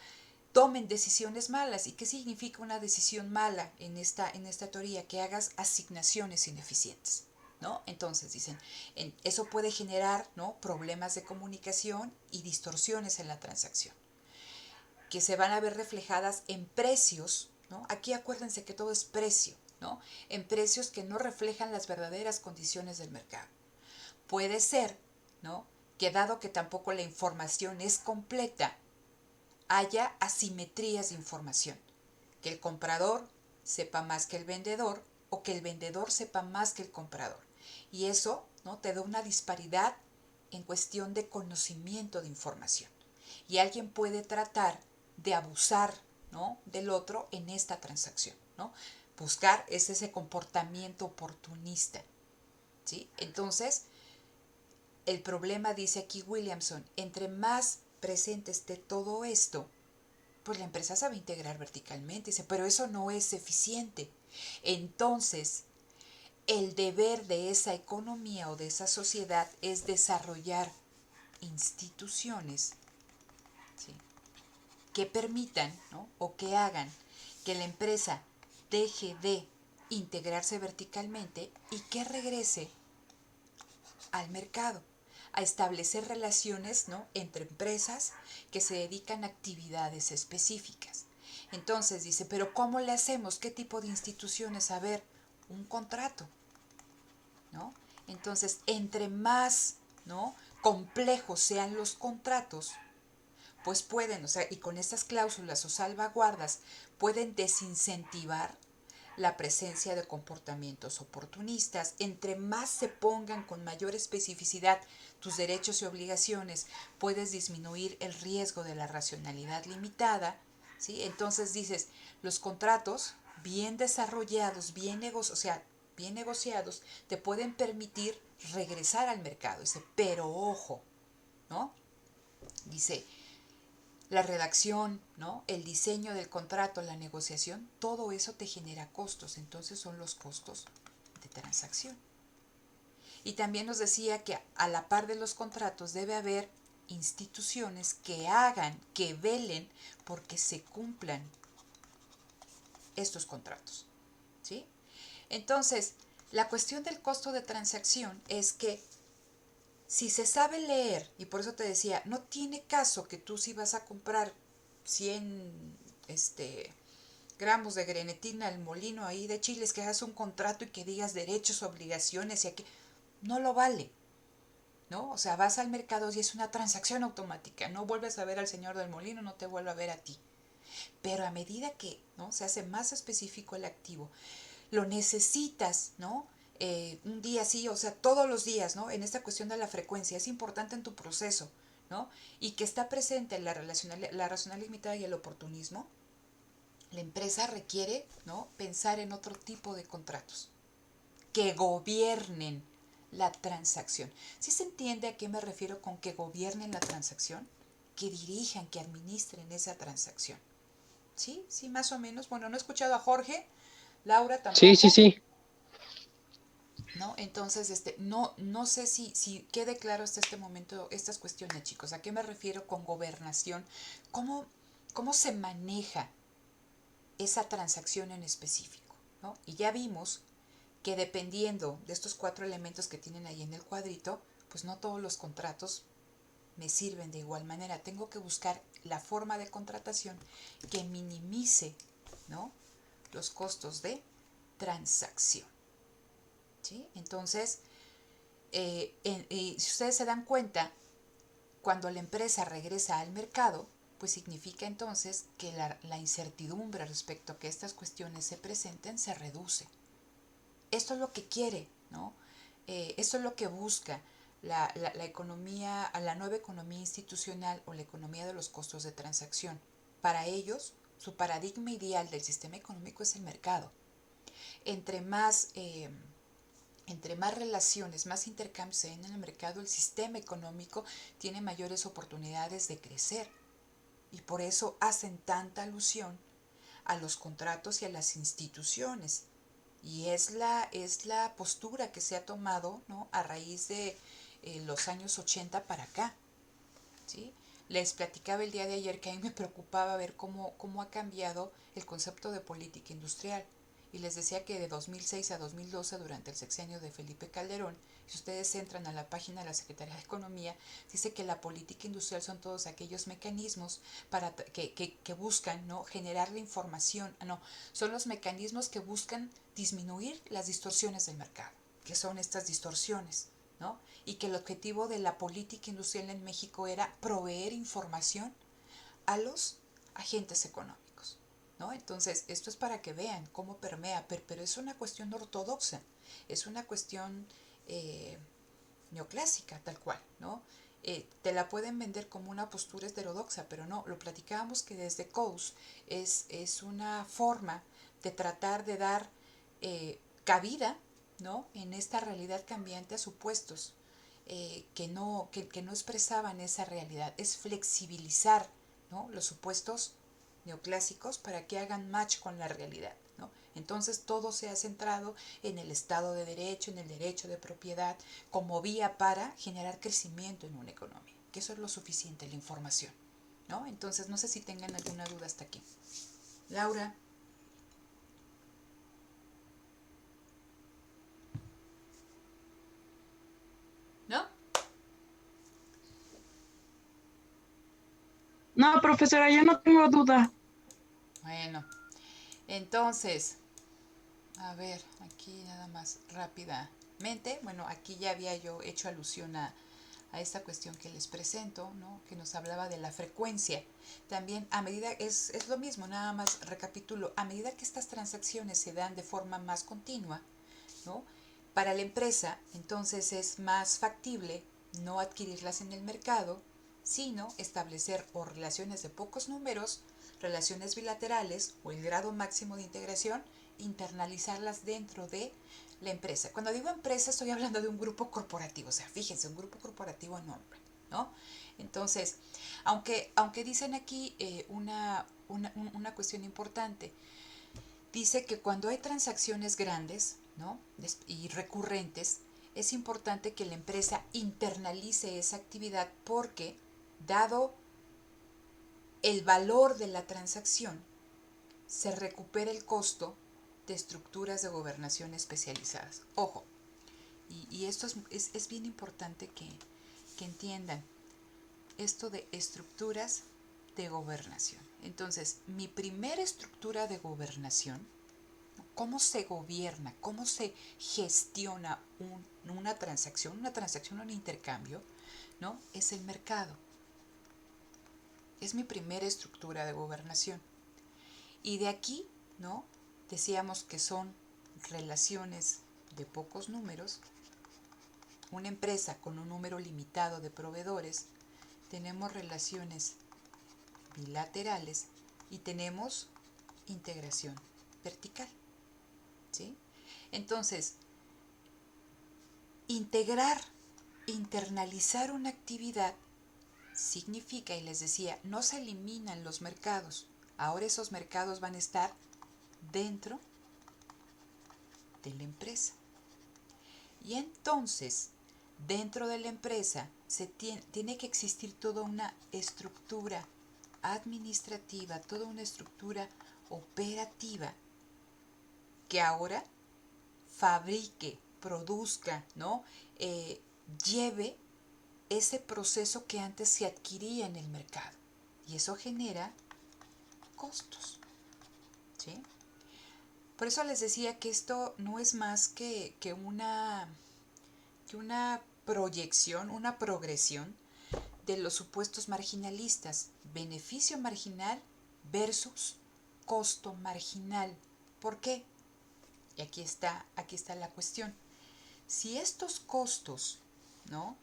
tomen decisiones malas. ¿Y qué significa una decisión mala en esta teoría? Que hagas asignaciones ineficientes, ¿no? Entonces dicen, eso puede generar, ¿no?, problemas de comunicación y distorsiones en la transacción, que se van a ver reflejadas en precios, ¿no? Aquí acuérdense que todo es precio, ¿no? En precios que no reflejan las verdaderas condiciones del mercado. Puede ser, ¿no?, que dado que tampoco la información es completa, haya asimetrías de información, que el comprador sepa más que el vendedor o que el vendedor sepa más que el comprador. Y eso, ¿no?, te da una disparidad en cuestión de conocimiento de información. Y alguien puede tratar de abusar, ¿no?, del otro en esta transacción, ¿no? Buscar ese comportamiento oportunista, ¿sí? Entonces, el problema, dice aquí Williamson, entre más presente esté todo esto, pues la empresa sabe integrar verticalmente. Dice, pero eso no es eficiente. Entonces, el deber de esa economía o de esa sociedad es desarrollar instituciones, ¿sí?, que permitan, ¿no?, o que hagan que la empresa deje de integrarse verticalmente y que regrese al mercado. a establecer relaciones, ¿no?, entre empresas que se dedican a actividades específicas. Entonces dice, pero ¿cómo le hacemos? ¿Qué tipo de instituciones? A ver, un contrato, ¿no? Entonces, entre más, ¿no?, complejos sean los contratos, pues pueden, o sea, y con estas cláusulas o salvaguardas, pueden desincentivar la presencia de comportamientos oportunistas. Entre más se pongan con mayor especificidad tus derechos y obligaciones, puedes disminuir el riesgo de la racionalidad limitada, ¿sí? Entonces dices, los contratos bien desarrollados, bien negociados, te pueden permitir regresar al mercado. Dice, pero ojo, ¿no? Dice, la redacción, ¿no?, el diseño del contrato, la negociación, todo eso te genera costos. Entonces son los costos de transacción. Y también nos decía que a la par de los contratos debe haber instituciones que hagan, que velen porque se cumplan estos contratos, ¿sí? Entonces, la cuestión del costo de transacción es que si se sabe leer, y por eso te decía, no tiene caso que tú si vas a comprar 100 gramos de grenetina al molino ahí de chiles, que hagas un contrato y que digas derechos, obligaciones y aquí, no lo vale, ¿no? O sea, vas al mercado y es una transacción automática, no vuelves a ver al señor del molino, no te vuelve a ver a ti. Pero a medida que, ¿no?, se hace más específico el activo, lo necesitas, ¿no? Un día sí, o sea, todos los días, ¿no? En esta cuestión de la frecuencia, es importante en tu proceso, ¿no? Y que está presente la racionalidad limitada y el oportunismo, la empresa requiere, ¿no?, pensar en otro tipo de contratos que gobiernen la transacción. ¿Sí se entiende a qué me refiero con que gobiernen la transacción? Que dirijan, que administren esa transacción. ¿Sí? ¿Sí, más o menos? Bueno, no he escuchado a Jorge, Laura Sí, sí, tampoco, sí. ¿no? Entonces, no sé si quede claro hasta este momento estas cuestiones, chicos. ¿A qué me refiero con gobernación? ¿Cómo se maneja esa transacción en específico, ¿no? Y ya vimos que dependiendo de estos 4 elementos que tienen ahí en el cuadrito, pues no todos los contratos me sirven de igual manera. Tengo que buscar la forma de contratación que minimice, ¿no?, los costos de transacción, ¿sí? Entonces, si ustedes se dan cuenta, cuando la empresa regresa al mercado, pues significa entonces que la incertidumbre respecto a que estas cuestiones se presenten se reduce. Esto es lo que quiere, ¿no? Esto es lo que busca la economía, la nueva economía institucional o la economía de los costos de transacción. Para ellos, su paradigma ideal del sistema económico es el mercado. Entre más, eh, entre más relaciones, más intercambios se den en el mercado, el sistema económico tiene mayores oportunidades de crecer. Y por eso hacen tanta alusión a los contratos y a las instituciones. Y es la postura que se ha tomado, ¿no?, a raíz de los años 80 para acá, ¿sí? Les platicaba el día de ayer que a mí me preocupaba ver cómo ha cambiado el concepto de política industrial. Y les decía que de 2006 a 2012, durante el sexenio de Felipe Calderón, si ustedes entran a la página de la Secretaría de Economía, dice que la política industrial son todos aquellos mecanismos que buscan, ¿no?, generar la información, no, son los mecanismos que buscan disminuir las distorsiones del mercado, que son estas distorsiones, ¿no? Y que el objetivo de la política industrial en México era proveer información a los agentes económicos, ¿no? Entonces, esto es para que vean cómo permea, pero es una cuestión ortodoxa, es una cuestión eh, neoclásica, tal cual, ¿no? Te la pueden vender como una postura heterodoxa, pero no, lo platicábamos que desde Coase es una forma de tratar de dar cabida, ¿no?, en esta realidad cambiante a supuestos que no expresaban esa realidad. Es flexibilizar, ¿no?, los supuestos neoclásicos para que hagan match con la realidad, ¿no? Entonces todo se ha centrado en el Estado de Derecho, en el derecho de propiedad, como vía para generar crecimiento en una economía, que eso es lo suficiente, la información, ¿no? Entonces no sé si tengan alguna duda hasta aquí. Laura. ¿No? No, profesora, ya no tengo duda. Bueno, entonces, a ver, aquí nada más rápidamente. Bueno, aquí ya había yo hecho alusión a esta cuestión que les presento, ¿no? Que nos hablaba de la frecuencia. También a medida, es lo mismo, nada más recapitulo, a medida que estas transacciones se dan de forma más continua, ¿no? Para la empresa, entonces es más factible no adquirirlas en el mercado, sino establecer o relaciones de pocos números, relaciones bilaterales o el grado máximo de integración, internalizarlas dentro de la empresa. Cuando digo empresa estoy hablando de un grupo corporativo, o sea, fíjense, un grupo corporativo enorme, ¿no? Entonces, aunque dicen aquí una cuestión importante, dice que cuando hay transacciones grandes, ¿no? Y recurrentes, es importante que la empresa internalice esa actividad porque, dado el valor de la transacción, se recupera el costo de estructuras de gobernación especializadas. Ojo, y esto es bien importante que entiendan esto de estructuras de gobernación. Entonces, mi primera estructura de gobernación, cómo se gobierna, cómo se gestiona una transacción, un intercambio, ¿no? Es el mercado. Es mi primera estructura de gobernación. Y de aquí, ¿no? Decíamos que son relaciones de pocos números. Una empresa con un número limitado de proveedores, tenemos relaciones bilaterales y tenemos integración vertical, ¿sí? Entonces, integrar, internalizar una actividad significa, y les decía, no se eliminan los mercados. Ahora esos mercados van a estar dentro de la empresa. Y entonces, dentro de la empresa, tiene que existir toda una estructura administrativa, toda una estructura operativa que ahora fabrique, produzca, ¿no? Lleve ese proceso que antes se adquiría en el mercado. Y eso genera costos, ¿sí? Por eso les decía que esto no es más que una proyección, una progresión de los supuestos marginalistas. Beneficio marginal versus costo marginal. ¿Por qué? Y aquí está la cuestión. Si estos costos, ¿no?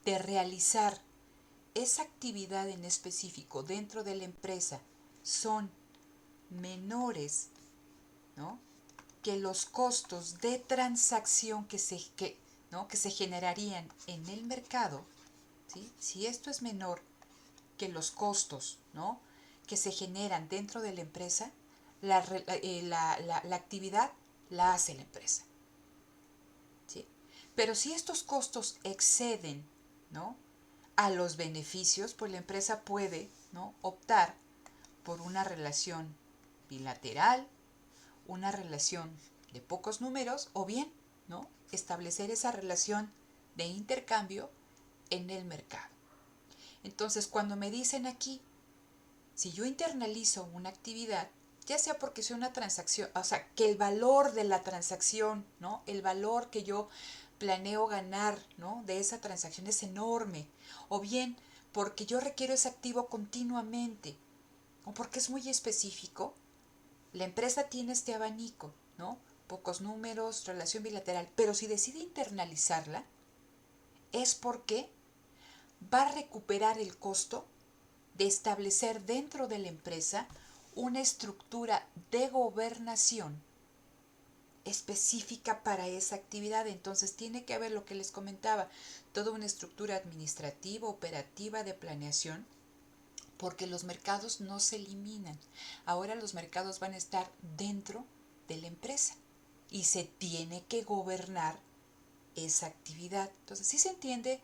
De realizar esa actividad en específico dentro de la empresa son menores, ¿no? Que los costos de transacción ¿no? que se generarían en el mercado, ¿sí? Si esto es menor que los costos, ¿no? Que se generan dentro de la empresa, la actividad la hace la empresa, ¿sí? Pero si estos costos exceden, ¿no? A los beneficios, pues la empresa puede, ¿no? Optar por una relación bilateral, una relación de pocos números o bien, ¿no? Establecer esa relación de intercambio en el mercado. Entonces, cuando me dicen aquí, si yo internalizo una actividad, ya sea porque sea una transacción, o sea, que el valor de la transacción, ¿no? El valor que yo planeo ganar, ¿no? De esa transacción es enorme, o bien porque yo requiero ese activo continuamente, o porque es muy específico, la empresa tiene este abanico, ¿no? Pocos números, relación bilateral, pero si decide internalizarla, es porque va a recuperar el costo de establecer dentro de la empresa una estructura de gobernación específica para esa actividad. Entonces tiene que haber lo que les comentaba, toda una estructura administrativa, operativa, de planeación, porque los mercados no se eliminan. Ahora los mercados van a estar dentro de la empresa y se tiene que gobernar esa actividad. Entonces, ¿sí se entiende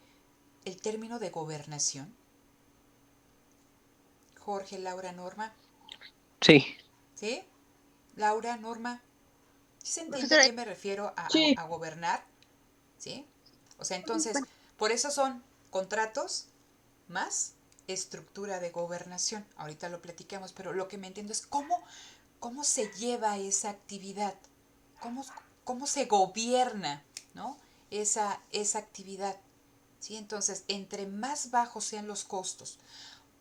el término de gobernación? Jorge, Laura, Norma. Sí, ¿Sí? Laura, Norma. ¿Sí se entiende a Profesora, qué me refiero sí, a gobernar? ¿Sí? O sea, muy entonces, bueno. por eso son contratos más estructura de gobernación. Ahorita lo platicamos, pero lo que me entiendo es cómo se lleva esa actividad, cómo, cómo se gobierna, ¿no? esa actividad. ¿Sí? Entonces, entre más bajos sean los costos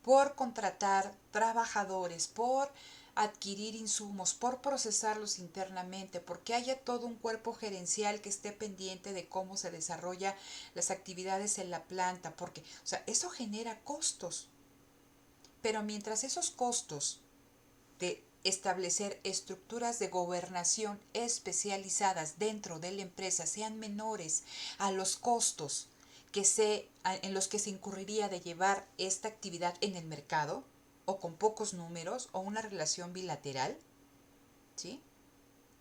por contratar trabajadores, por adquirir insumos, por procesarlos internamente, porque haya todo un cuerpo gerencial que esté pendiente de cómo se desarrolla las actividades en la planta, porque, o sea, eso genera costos. Pero mientras esos costos de establecer estructuras de gobernación especializadas dentro de la empresa sean menores a los costos en los que se incurriría de llevar esta actividad en el mercado o con pocos números o una relación bilateral, ¿sí?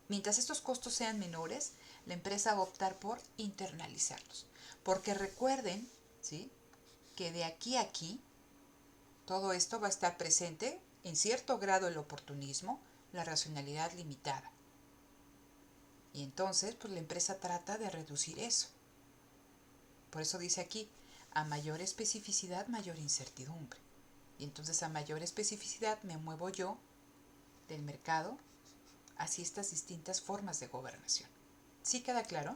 Mientras estos costos sean menores, la empresa va a optar por internalizarlos. Porque recuerden, ¿sí?, que de aquí a aquí todo esto va a estar presente en cierto grado el oportunismo, la racionalidad limitada. Y entonces, pues la empresa trata de reducir eso. Por eso dice aquí, a mayor especificidad, mayor incertidumbre. Y entonces a mayor especificidad me muevo yo del mercado hacia estas distintas formas de gobernación. ¿Sí queda claro?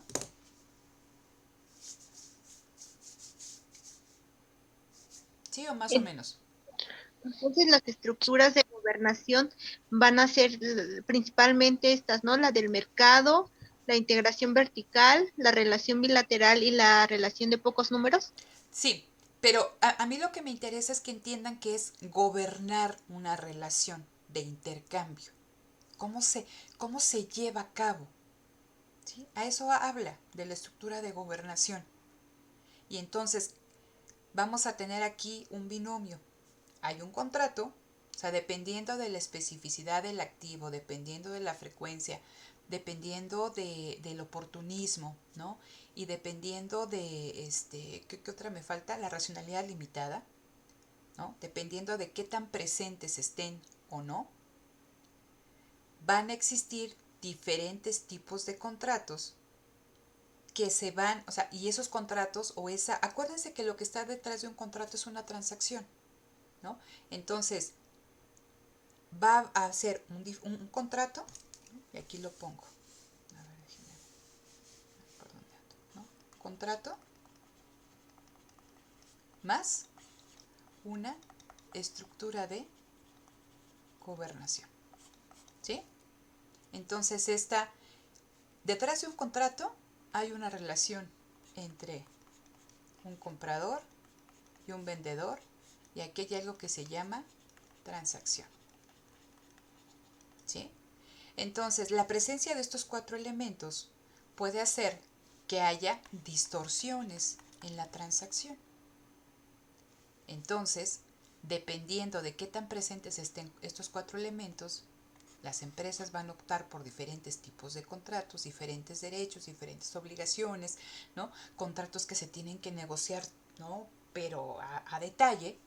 ¿Sí o más o menos? Entonces las estructuras de gobernación van a ser principalmente estas, ¿no? La del mercado, la integración vertical, la relación bilateral y la relación de pocos números. Sí, pero a mí lo que me interesa es que entiendan que es gobernar una relación de intercambio. ¿Cómo cómo se lleva a cabo? ¿Sí? A eso habla de la estructura de gobernación. Y entonces vamos a tener aquí un binomio. Hay un contrato, o sea, dependiendo de la especificidad del activo, dependiendo de la frecuencia, dependiendo del oportunismo, ¿no? Y dependiendo de, ¿qué otra me falta? La racionalidad limitada, ¿no? Dependiendo de qué tan presentes estén o no, van a existir diferentes tipos de contratos que se van, o sea, y esos contratos o acuérdense que lo que está detrás de un contrato es una transacción, ¿no? Entonces, va a ser un contrato, y aquí lo pongo, a ver, déjenme, ¿por dónde ando? ¿No? Contrato más una estructura de gobernación, ¿sí? Entonces, detrás de un contrato hay una relación entre un comprador y un vendedor, y aquí hay algo que se llama transacción, ¿sí? Entonces, la presencia de estos cuatro elementos puede hacer que haya distorsiones en la transacción. Entonces, dependiendo de qué tan presentes estén estos cuatro elementos, las empresas van a optar por diferentes tipos de contratos, diferentes derechos, diferentes obligaciones, ¿no? Contratos que se tienen que negociar, ¿no?, pero a detalle.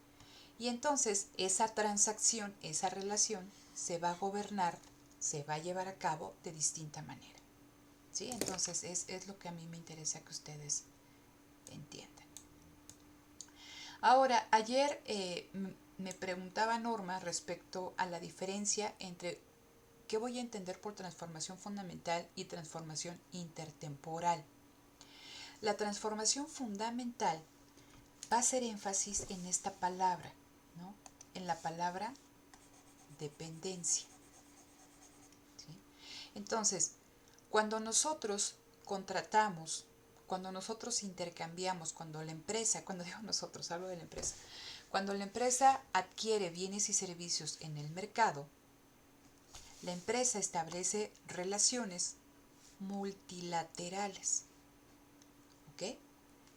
Y entonces esa transacción, esa relación, se va a gobernar, se va a llevar a cabo de distinta manera, ¿sí? Entonces es lo que a mí me interesa que ustedes entiendan. Ahora, ayer me preguntaba Norma respecto a la diferencia entre qué voy a entender por transformación fundamental y transformación intertemporal. La transformación fundamental va a hacer énfasis en esta palabra, ¿no?, en la palabra dependencia, ¿sí? Entonces, cuando nosotros contratamos, cuando nosotros intercambiamos, cuando la empresa, cuando digo nosotros, hablo de la empresa, cuando la empresa adquiere bienes y servicios en el mercado, la empresa establece relaciones multilaterales, ¿ok?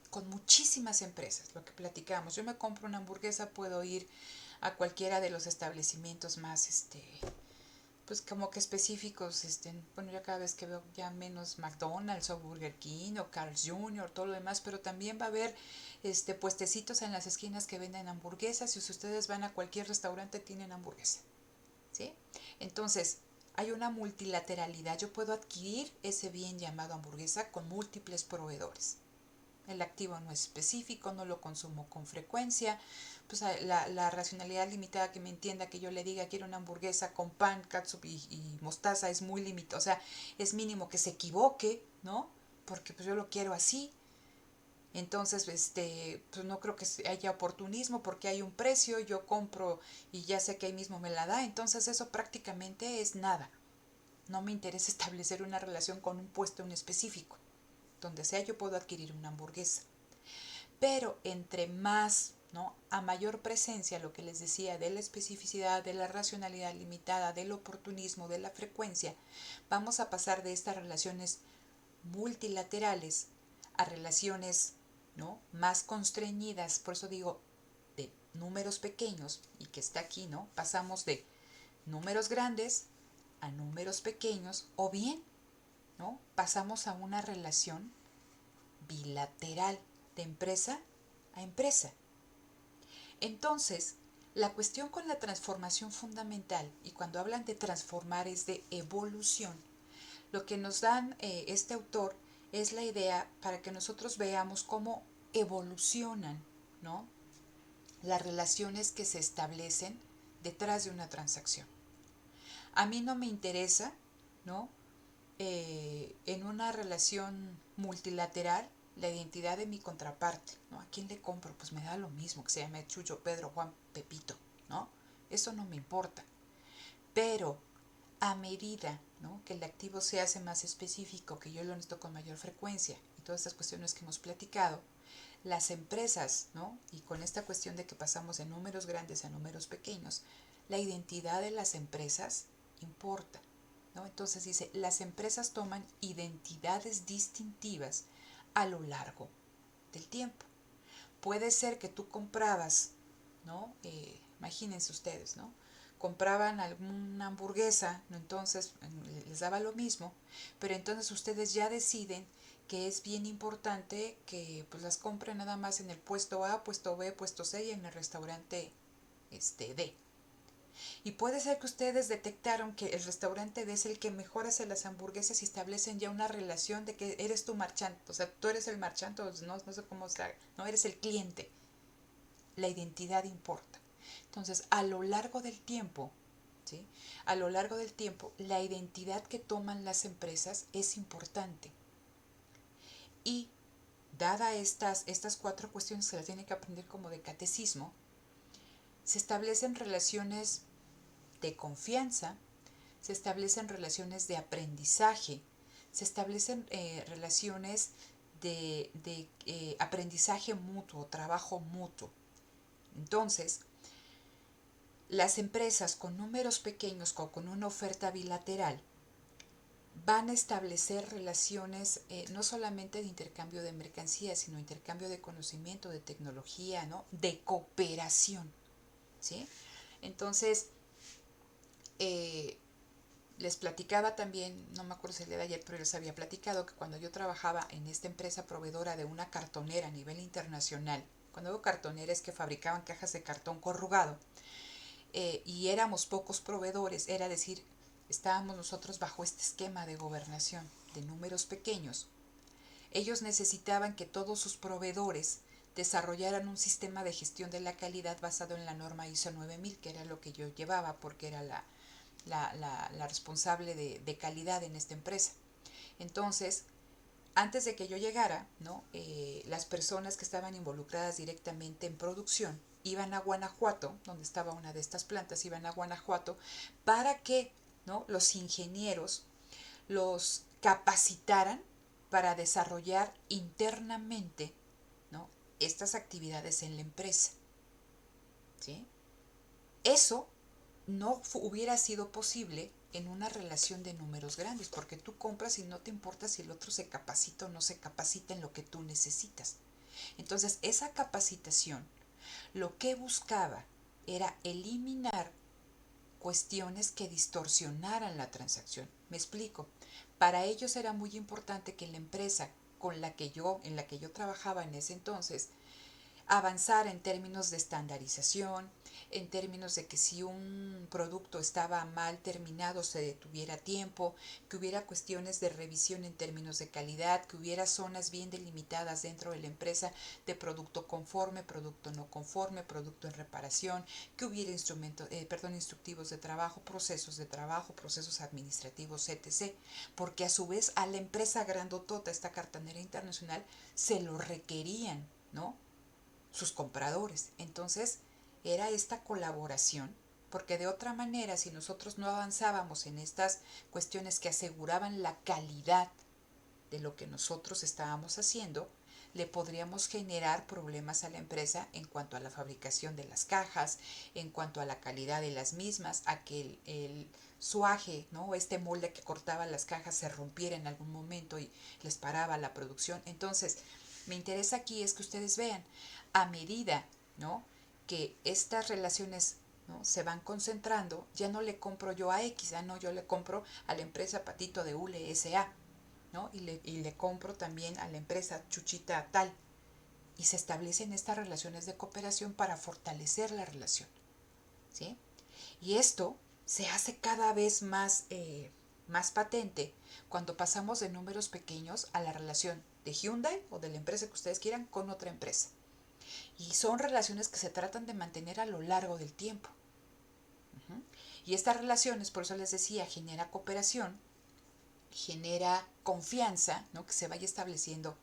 Con muchísimas empresas, lo que platicamos. Yo me compro una hamburguesa, puedo ir a cualquiera de los establecimientos más, pues como que específicos, bueno, yo cada vez que veo ya menos McDonald's o Burger King o Carl's Jr., todo lo demás, pero también va a haber puestecitos en las esquinas que venden hamburguesas, y si ustedes van a cualquier restaurante tienen hamburguesa, ¿sí? Entonces, hay una multilateralidad. Yo puedo adquirir ese bien llamado hamburguesa con múltiples proveedores, el activo no es específico, no lo consumo con frecuencia, pues la racionalidad limitada que me entienda que yo le diga quiero una hamburguesa con pan, catsup y mostaza es muy limitada, o sea, es mínimo que se equivoque, ¿no? Porque pues yo lo quiero así. Entonces, pues no creo que haya oportunismo porque hay un precio, yo compro y ya sé que ahí mismo me la da, entonces eso prácticamente es nada. No me interesa establecer una relación con un puesto en específico. Donde sea yo puedo adquirir una hamburguesa. Pero entre más, ¿no? A mayor presencia, lo que les decía, de la especificidad, de la racionalidad limitada, del oportunismo, de la frecuencia, vamos a pasar de estas relaciones multilaterales a relaciones, ¿no? Más constreñidas, por eso digo, de números pequeños, y que está aquí, ¿no? Pasamos de números grandes a números pequeños, o bien, ¿no? Pasamos a una relación bilateral de empresa a empresa. Entonces, la cuestión con la transformación fundamental, y cuando hablan de transformar es de evolución, lo que nos dan este autor es la idea para que nosotros veamos cómo evolucionan, ¿no? Las relaciones que se establecen detrás de una transacción. A mí no me interesa, ¿no? En una relación multilateral la identidad de mi contraparte, ¿no? ¿A quién le compro? Pues me da lo mismo que se llame Chucho, Pedro, Juan, Pepito, ¿no? Eso no me importa. Pero a medida, ¿no? Que el activo se hace más específico, que yo lo necesito con mayor frecuencia y todas estas cuestiones que hemos platicado, las empresas, ¿no? Y con esta cuestión de que pasamos de números grandes a números pequeños, la identidad de las empresas importa, ¿no? Entonces dice, las empresas toman identidades distintivas a lo largo del tiempo. Puede ser que tú comprabas, ¿no? Imagínense ustedes, ¿no? Compraban alguna hamburguesa, ¿no? Entonces les daba lo mismo, pero entonces ustedes ya deciden que es bien importante que pues las compren nada más en el puesto A, puesto B, puesto C y en el restaurante D. Y puede ser que ustedes detectaron que el restaurante D es el que mejor hace las hamburguesas y establecen ya una relación de que eres tu marchante, o sea, tú eres el marchante, no sé cómo está, no eres el cliente. La identidad importa. Entonces, a lo largo del tiempo, ¿sí? A lo largo del tiempo, la identidad que toman las empresas es importante. Y dada estas cuatro cuestiones que las tienen que aprender como de catecismo, se establecen relaciones de confianza, se establecen relaciones de aprendizaje, se establecen relaciones de aprendizaje mutuo, trabajo mutuo. Entonces, las empresas con números pequeños o con una oferta bilateral van a establecer relaciones no solamente de intercambio de mercancías, sino intercambio de conocimiento, de tecnología, ¿no? De cooperación, ¿sí? Entonces, eh, les platicaba también, no me acuerdo si el día de ayer, pero les había platicado que cuando yo trabajaba en esta empresa proveedora de una cartonera a nivel internacional, cuando digo cartonera es que fabricaban cajas de cartón corrugado, y éramos pocos proveedores, era decir, estábamos nosotros bajo este esquema de gobernación de números pequeños. Ellos necesitaban que todos sus proveedores desarrollaran un sistema de gestión de la calidad basado en la norma ISO 9000, que era lo que yo llevaba porque era la responsable de calidad en esta empresa. Entonces, antes de que yo llegara, ¿no? Las personas que estaban involucradas directamente en producción iban a Guanajuato, donde estaba una de estas plantas, iban a Guanajuato para que, ¿no? Los ingenieros los capacitaran para desarrollar internamente, ¿no? Estas actividades en la empresa, ¿sí? Eso no hubiera sido posible en una relación de números grandes, porque tú compras y no te importa si el otro se capacita o no se capacita en lo que tú necesitas. Entonces, esa capacitación lo que buscaba era eliminar cuestiones que distorsionaran la transacción. Me explico. Para ellos era muy importante que la empresa con la que yo, en la que yo trabajaba en ese entonces, avanzar en términos de estandarización, en términos de que si un producto estaba mal terminado se detuviera a tiempo, que hubiera cuestiones de revisión en términos de calidad, que hubiera zonas bien delimitadas dentro de la empresa de producto conforme, producto no conforme, producto en reparación, que hubiera instructivos de trabajo, procesos administrativos, etc. Porque a su vez a la empresa grandotota, esta cartanera internacional, se lo requerían, ¿no? Sus compradores. Entonces, era esta colaboración, porque de otra manera, si nosotros no avanzábamos en estas cuestiones que aseguraban la calidad de lo que nosotros estábamos haciendo, le podríamos generar problemas a la empresa en cuanto a la fabricación de las cajas, en cuanto a la calidad de las mismas, a que el suaje, ¿no? Este molde que cortaba las cajas se rompiera en algún momento y les paraba la producción. Entonces, me interesa aquí es que ustedes vean, a medida, ¿no?, que estas relaciones, ¿no?, se van concentrando, ya no le compro yo a X, no, yo le compro a la empresa Patito de Hule S.A., ¿no? Y le compro también a la empresa Chuchita tal. Y se establecen estas relaciones de cooperación para fortalecer la relación, ¿sí? Y esto se hace cada vez más patente cuando pasamos de números pequeños a la relación de Hyundai o de la empresa que ustedes quieran con otra empresa. Y son relaciones que se tratan de mantener a lo largo del tiempo. Y estas relaciones, por eso les decía, genera cooperación, genera confianza, ¿no?, que se vaya estableciendo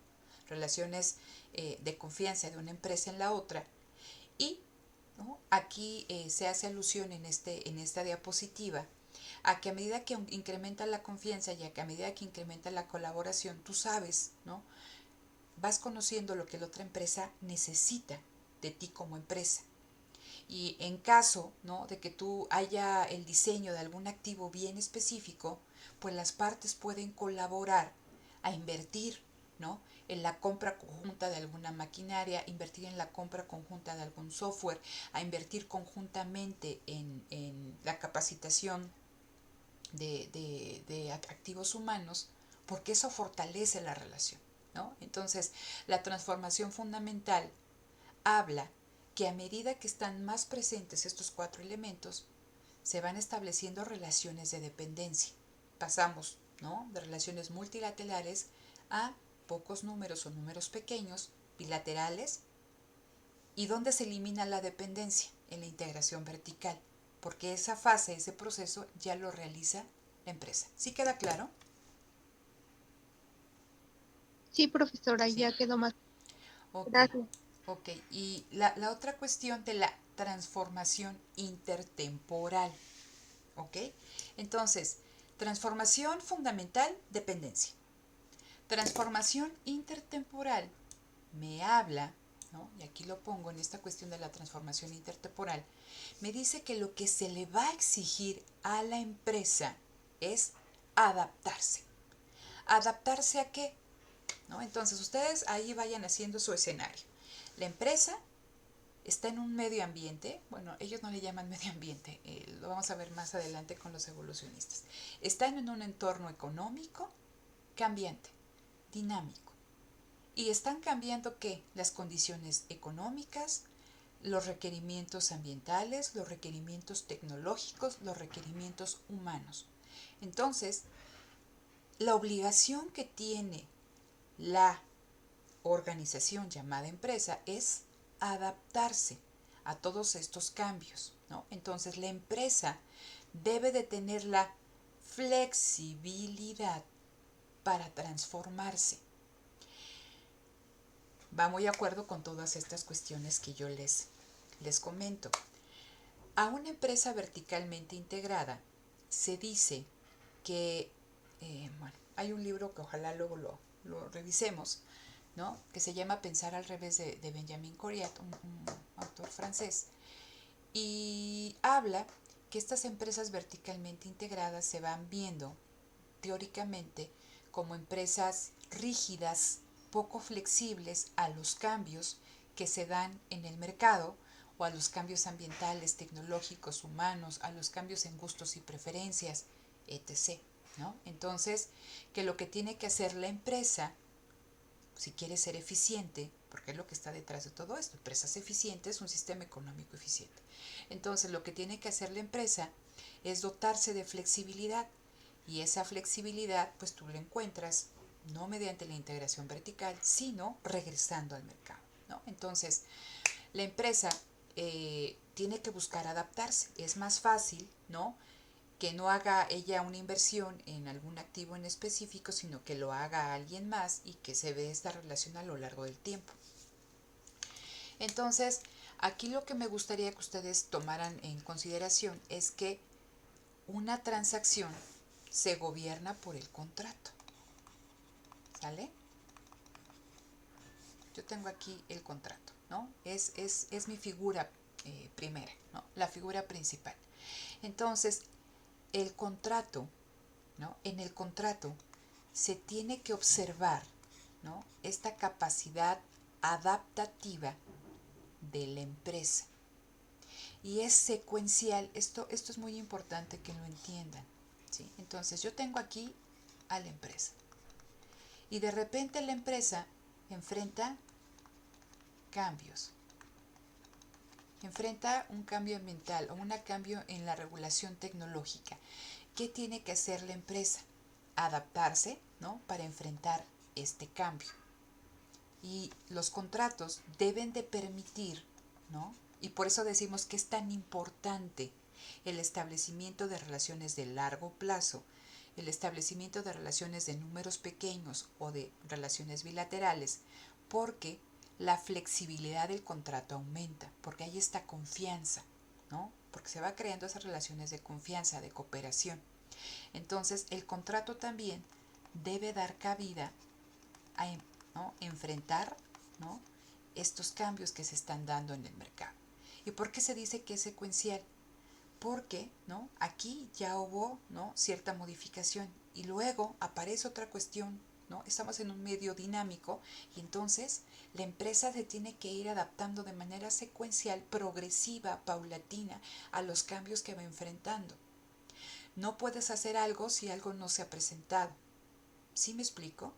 relaciones de confianza de una empresa en la otra. Y, ¿no?, aquí se hace alusión en esta diapositiva a que a medida que incrementa la confianza y a que a medida que incrementa la colaboración, tú sabes, ¿no?, vas conociendo lo que la otra empresa necesita de ti como empresa. Y en caso, ¿no?, de que tú haya el diseño de algún activo bien específico, pues las partes pueden colaborar a invertir, ¿no?, en la compra conjunta de alguna maquinaria, invertir en la compra conjunta de algún software, a invertir conjuntamente en la capacitación de activos humanos, porque eso fortalece la relación, ¿no? Entonces, la transformación fundamental habla que a medida que están más presentes estos 4 elementos, se van estableciendo relaciones de dependencia. Pasamos, ¿no?, de relaciones multilaterales a pocos números o números pequeños, bilaterales, y donde se elimina la dependencia en la integración vertical, porque esa fase, ese proceso ya lo realiza la empresa. ¿Sí queda claro? Sí, profesora, Sí. ya quedó más. Ok, Gracias. ok. Y la otra cuestión de la transformación intertemporal, ¿ok? Entonces, transformación fundamental, dependencia. Transformación intertemporal me habla, ¿no?, y aquí lo pongo en esta cuestión de la transformación intertemporal, me dice que lo que se le va a exigir a la empresa es adaptarse. ¿Adaptarse a qué? ¿No? Entonces ustedes ahí vayan haciendo su escenario. La empresa está en un medio ambiente, bueno, ellos no le llaman medio ambiente, lo vamos a ver más adelante con los evolucionistas. Están en un entorno económico cambiante, dinámico. Y están cambiando ¿qué? Las condiciones económicas, los requerimientos ambientales, los requerimientos tecnológicos, los requerimientos humanos. Entonces, la obligación que tiene la organización llamada empresa es adaptarse a todos estos cambios, ¿no? Entonces la empresa debe de tener la flexibilidad para transformarse. Va muy de acuerdo con todas estas cuestiones que yo les comento. A una empresa verticalmente integrada se dice que, bueno, hay un libro que ojalá luego lo revisemos, ¿no?, que se llama Pensar al revés de Benjamin Coriat, un autor francés, y habla que estas empresas verticalmente integradas se van viendo teóricamente como empresas rígidas, poco flexibles a los cambios que se dan en el mercado o a los cambios ambientales, tecnológicos, humanos, a los cambios en gustos y preferencias, etc., ¿no? Entonces, que lo que tiene que hacer la empresa Si quieres ser eficiente, porque es lo que está detrás de todo esto, empresas eficientes, un sistema económico eficiente. Entonces, lo que tiene que hacer la empresa es dotarse de flexibilidad, y esa flexibilidad pues tú la encuentras no mediante la integración vertical, sino regresando al mercado, ¿no? Entonces, la empresa tiene que buscar adaptarse. Es más fácil, ¿no?, que no haga ella una inversión en algún activo en específico, sino que lo haga alguien más y que se ve esta relación a lo largo del tiempo. Entonces, aquí lo que me gustaría que ustedes tomaran en consideración es que una transacción se gobierna por el contrato. ¿Sale? Yo tengo aquí el contrato, ¿no? Es mi figura primera, ¿no? La figura principal. Entonces, el contrato, ¿no? En el contrato se tiene que observar, ¿no?, esta capacidad adaptativa de la empresa. Y es secuencial. Esto es muy importante que lo entiendan, ¿sí? Entonces, yo tengo aquí a la empresa. Y de repente la empresa enfrenta cambios. Enfrenta un cambio ambiental o un cambio en la regulación tecnológica. ¿Qué tiene que hacer la empresa? Adaptarse, ¿no?, para enfrentar este cambio. Y los contratos deben de permitir, ¿no?, y por eso decimos que es tan importante el establecimiento de relaciones de largo plazo, el establecimiento de relaciones de números pequeños o de relaciones bilaterales, porque la flexibilidad del contrato aumenta, porque hay esta confianza, ¿no? Porque se va creando esas relaciones de confianza, de cooperación. Entonces, el contrato también debe dar cabida a, ¿no?, enfrentar, ¿no?, estos cambios que se están dando en el mercado. ¿Y por qué se dice que es secuencial? Porque, ¿no?, aquí ya hubo, ¿no?, cierta modificación y luego aparece otra cuestión, ¿no? Estamos en un medio dinámico y entonces la empresa se tiene que ir adaptando de manera secuencial, progresiva, paulatina a los cambios que va enfrentando. No puedes hacer algo si algo no se ha presentado. ¿Sí me explico?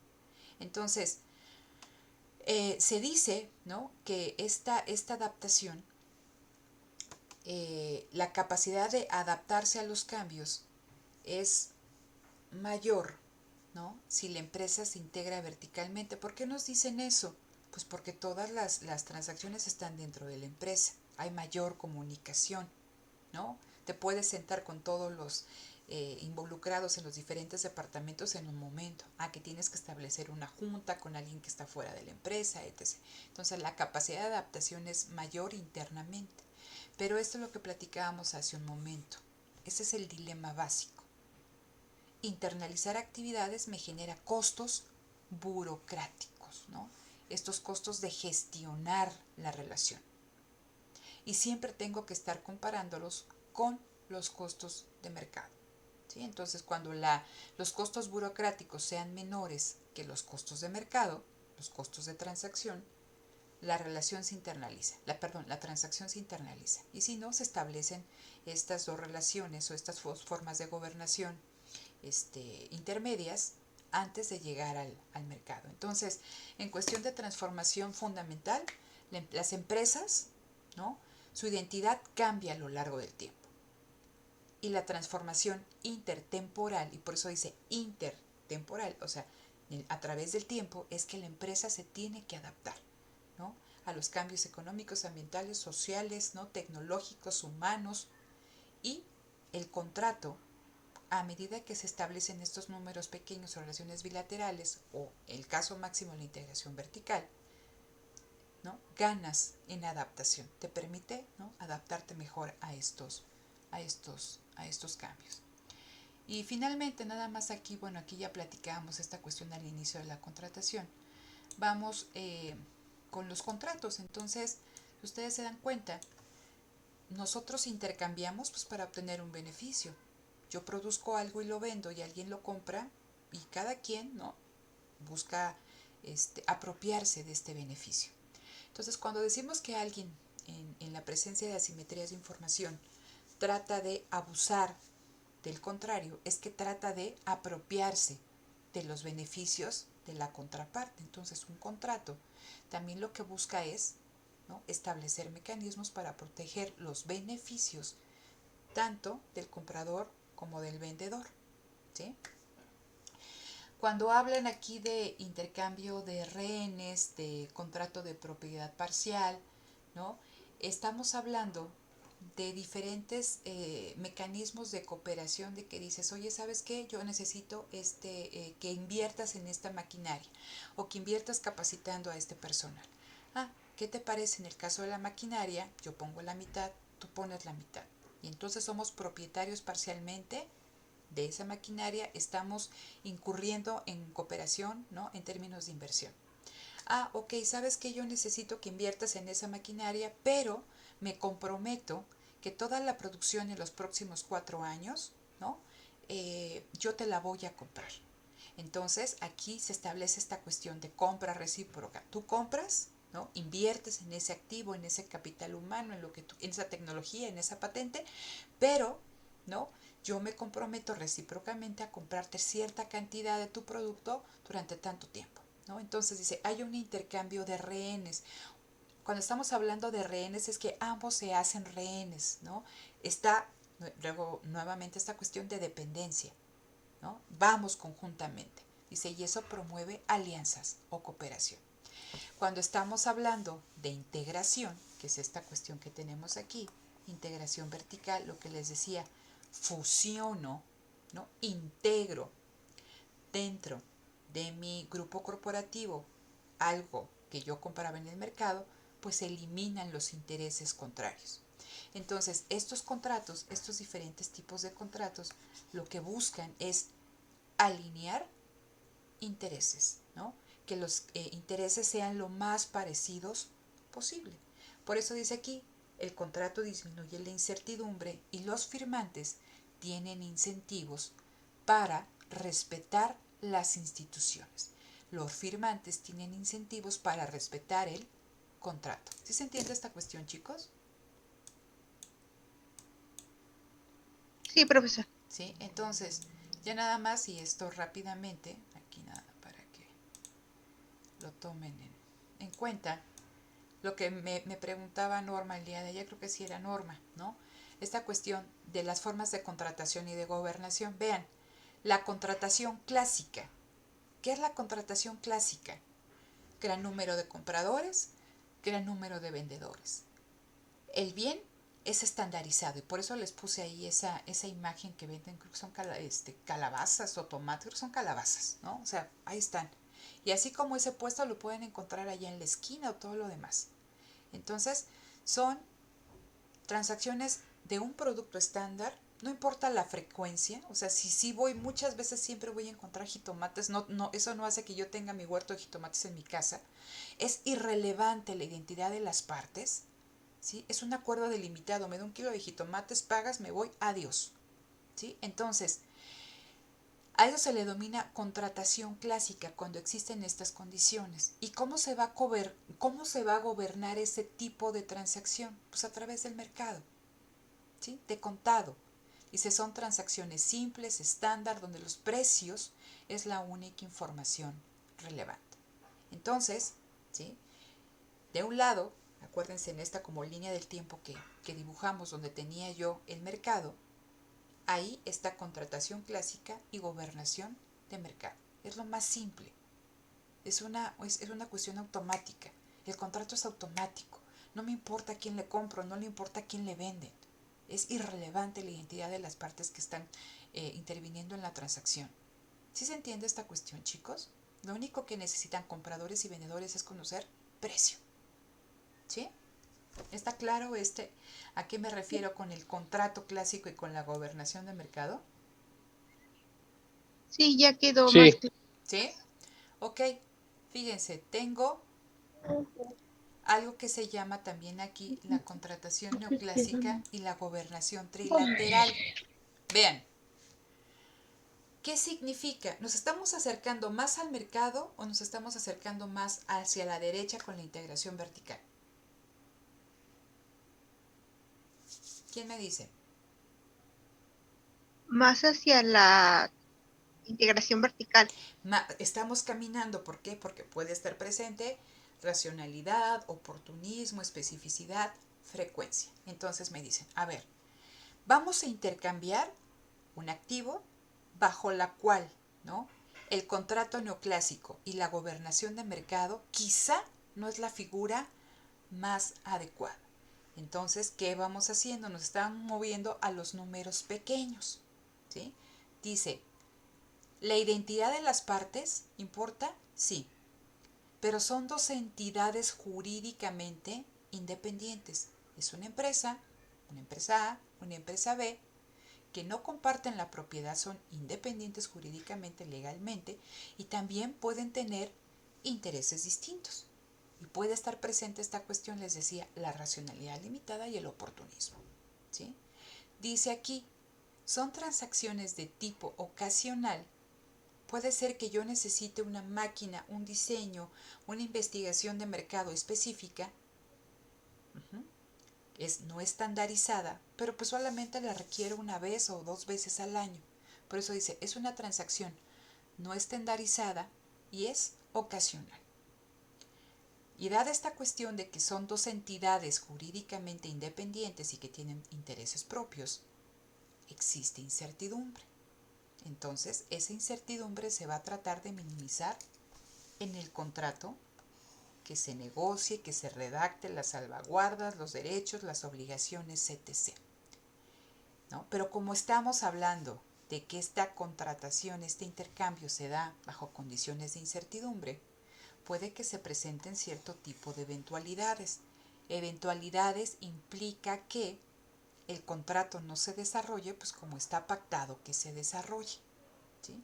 Entonces, se dice, ¿no?, que esta adaptación, la capacidad de adaptarse a los cambios es mayor, ¿no?, si la empresa se integra verticalmente. ¿Por qué nos dicen eso? Pues porque todas las transacciones están dentro de la empresa. Hay mayor comunicación, ¿no? Te puedes sentar con todos los involucrados en los diferentes departamentos en un momento. Que tienes que establecer una junta con alguien que está fuera de la empresa, etc. Entonces la capacidad de adaptación es mayor internamente. Pero esto es lo que platicábamos hace un momento. Ese es el dilema básico. Internalizar actividades me genera costos burocráticos, ¿no? Estos costos de gestionar la relación. Y siempre tengo que estar comparándolos con los costos de mercado, ¿sí? Entonces, cuando los costos burocráticos sean menores que los costos de mercado, los costos de transacción, la relación se internaliza, la transacción se internaliza. Y si no, se establecen estas dos relaciones o estas formas de gobernación intermedias antes de llegar al mercado. Entonces, en cuestión de transformación fundamental, las empresas, ¿no?, su identidad cambia a lo largo del tiempo. Y la transformación intertemporal, y por eso dice intertemporal, o sea, a través del tiempo, es que la empresa se tiene que adaptar, ¿no?, a los cambios económicos, ambientales, sociales, ¿no?, tecnológicos, humanos. Y el contrato, a medida que se establecen estos números pequeños o relaciones bilaterales, o el caso máximo la integración vertical, ¿no?, ganas en adaptación, te permite, ¿no?, adaptarte mejor a estos cambios. Y finalmente, nada más aquí, bueno, aquí ya platicábamos esta cuestión al inicio de la contratación. Vamos con los contratos. Entonces, si ustedes se dan cuenta, nosotros intercambiamos pues para obtener un beneficio. Yo produzco algo y lo vendo y alguien lo compra y cada quien, ¿no?, busca apropiarse de este beneficio. Entonces, cuando decimos que alguien en la presencia de asimetrías de información trata de abusar del contrario, es que trata de apropiarse de los beneficios de la contraparte. Entonces, un contrato también lo que busca es, ¿no?, establecer mecanismos para proteger los beneficios tanto del comprador como del vendedor, ¿sí? Cuando hablan aquí de intercambio de rehenes, de contrato de propiedad parcial, ¿no?, estamos hablando de diferentes mecanismos de cooperación, de que dices, oye, ¿sabes qué? Yo necesito que inviertas en esta maquinaria o que inviertas capacitando a este personal. Ah, ¿qué te parece? En el caso de la maquinaria, yo pongo la mitad, tú pones la mitad. Y entonces somos propietarios parcialmente de esa maquinaria, estamos incurriendo en cooperación, ¿no?, en términos de inversión. Ah, ok, sabes que yo necesito que inviertas en esa maquinaria, pero me comprometo que toda la producción en los próximos 4 años, ¿no?, yo te la voy a comprar. Entonces, aquí se establece esta cuestión de compra recíproca. Tú compras, ¿no?, inviertes en ese activo, en ese capital humano, en esa tecnología, en esa patente, pero, ¿no?, yo me comprometo recíprocamente a comprarte cierta cantidad de tu producto durante tanto tiempo, ¿no? Entonces dice, hay un intercambio de rehenes. Cuando estamos hablando de rehenes es que ambos se hacen rehenes, ¿no? Está luego nuevamente esta cuestión de dependencia, ¿no? Vamos conjuntamente. Dice, y eso promueve alianzas o cooperación. Cuando estamos hablando de integración, que es esta cuestión que tenemos aquí, integración vertical, lo que les decía, fusiono, ¿no?, integro dentro de mi grupo corporativo algo que yo compraba en el mercado, pues se eliminan los intereses contrarios. Entonces, estos contratos, estos diferentes tipos de contratos, lo que buscan es alinear intereses, ¿no? Que los intereses sean lo más parecidos posible. Por eso dice aquí, el contrato disminuye la incertidumbre y los firmantes tienen incentivos para respetar las instituciones. Los firmantes tienen incentivos para respetar el contrato. ¿Sí se entiende esta cuestión, chicos? Sí, profesor. ¿Sí? Entonces, ya nada más, y esto rápidamente, aquí nada para que lo tomen en cuenta, lo que me preguntaba Norma el día de ayer, creo que sí era Norma, ¿no? Esta cuestión de las formas de contratación y de gobernación. Vean, la contratación clásica. ¿Qué es la contratación clásica? Gran número de compradores, gran número de vendedores. El bien es estandarizado y por eso les puse ahí esa imagen que venden, creo que son calabazas o tomates, creo que son calabazas, ¿no? O sea, ahí están. Y así como ese puesto lo pueden encontrar allá en la esquina o todo lo demás. Entonces, son transacciones de un producto estándar, no importa la frecuencia, o sea, si voy muchas veces siempre voy a encontrar jitomates, eso no hace que yo tenga mi huerto de jitomates en mi casa, es irrelevante la identidad de las partes, ¿sí? Es un acuerdo delimitado, me da 1 kilo de jitomates, pagas, me voy, adiós, ¿sí? Entonces, a eso se le denomina contratación clásica cuando existen estas condiciones. ¿Y cómo se va a gobernar ese tipo de transacción? Pues a través del mercado, ¿sí?, de contado. Dice, son transacciones simples, estándar, donde los precios es la única información relevante. Entonces, ¿sí?, de un lado, acuérdense en esta como línea del tiempo que dibujamos, donde tenía yo el mercado, ahí está contratación clásica y gobernación de mercado. Es lo más simple. Es una cuestión automática. El contrato es automático. No me importa a quién le compro, no le importa a quién le venden. Es irrelevante la identidad de las partes que están interviniendo en la transacción. ¿Sí se entiende esta cuestión, chicos? Lo único que necesitan compradores y vendedores es conocer precio. ¿Sí? ¿Está claro a qué me refiero con el contrato clásico y con la gobernación de mercado? Sí, ya quedó más Sí. claro. ¿Sí? Ok, fíjense, tengo algo que se llama también aquí la contratación neoclásica y la gobernación trilateral. Vean, ¿qué significa? ¿Nos estamos acercando más al mercado o nos estamos acercando más hacia la derecha con la integración vertical? ¿Quién me dice? Más hacia la integración vertical. Estamos caminando, ¿por qué? Porque puede estar presente racionalidad, oportunismo, especificidad, frecuencia. Entonces me dicen, a ver, vamos a intercambiar un activo bajo la cual, ¿no?, el contrato neoclásico y la gobernación de mercado quizá no es la figura más adecuada. Entonces, ¿qué vamos haciendo? Nos están moviendo a los números pequeños, ¿sí? Dice, ¿la identidad de las partes importa? Sí, pero son dos entidades jurídicamente independientes. Es una empresa A, una empresa B, que no comparten la propiedad, son independientes jurídicamente, legalmente, y también pueden tener intereses distintos. Y puede estar presente esta cuestión, les decía, la racionalidad limitada y el oportunismo, ¿sí? Dice aquí, son transacciones de tipo ocasional. Puede ser que yo necesite una máquina, un diseño, una investigación de mercado específica, es no estandarizada, pero pues solamente la requiero una vez o 2 veces al año. Por eso dice, es una transacción no estandarizada y es ocasional. Y dada esta cuestión de que son dos entidades jurídicamente independientes y que tienen intereses propios, existe incertidumbre. Entonces, esa incertidumbre se va a tratar de minimizar en el contrato, que se negocie, que se redacte las salvaguardas, los derechos, las obligaciones, etc., ¿no? Pero como estamos hablando de que esta contratación, este intercambio se da bajo condiciones de incertidumbre, puede que se presenten cierto tipo de eventualidades. Eventualidades implica que el contrato no se desarrolle, pues como está pactado que se desarrolle, ¿sí?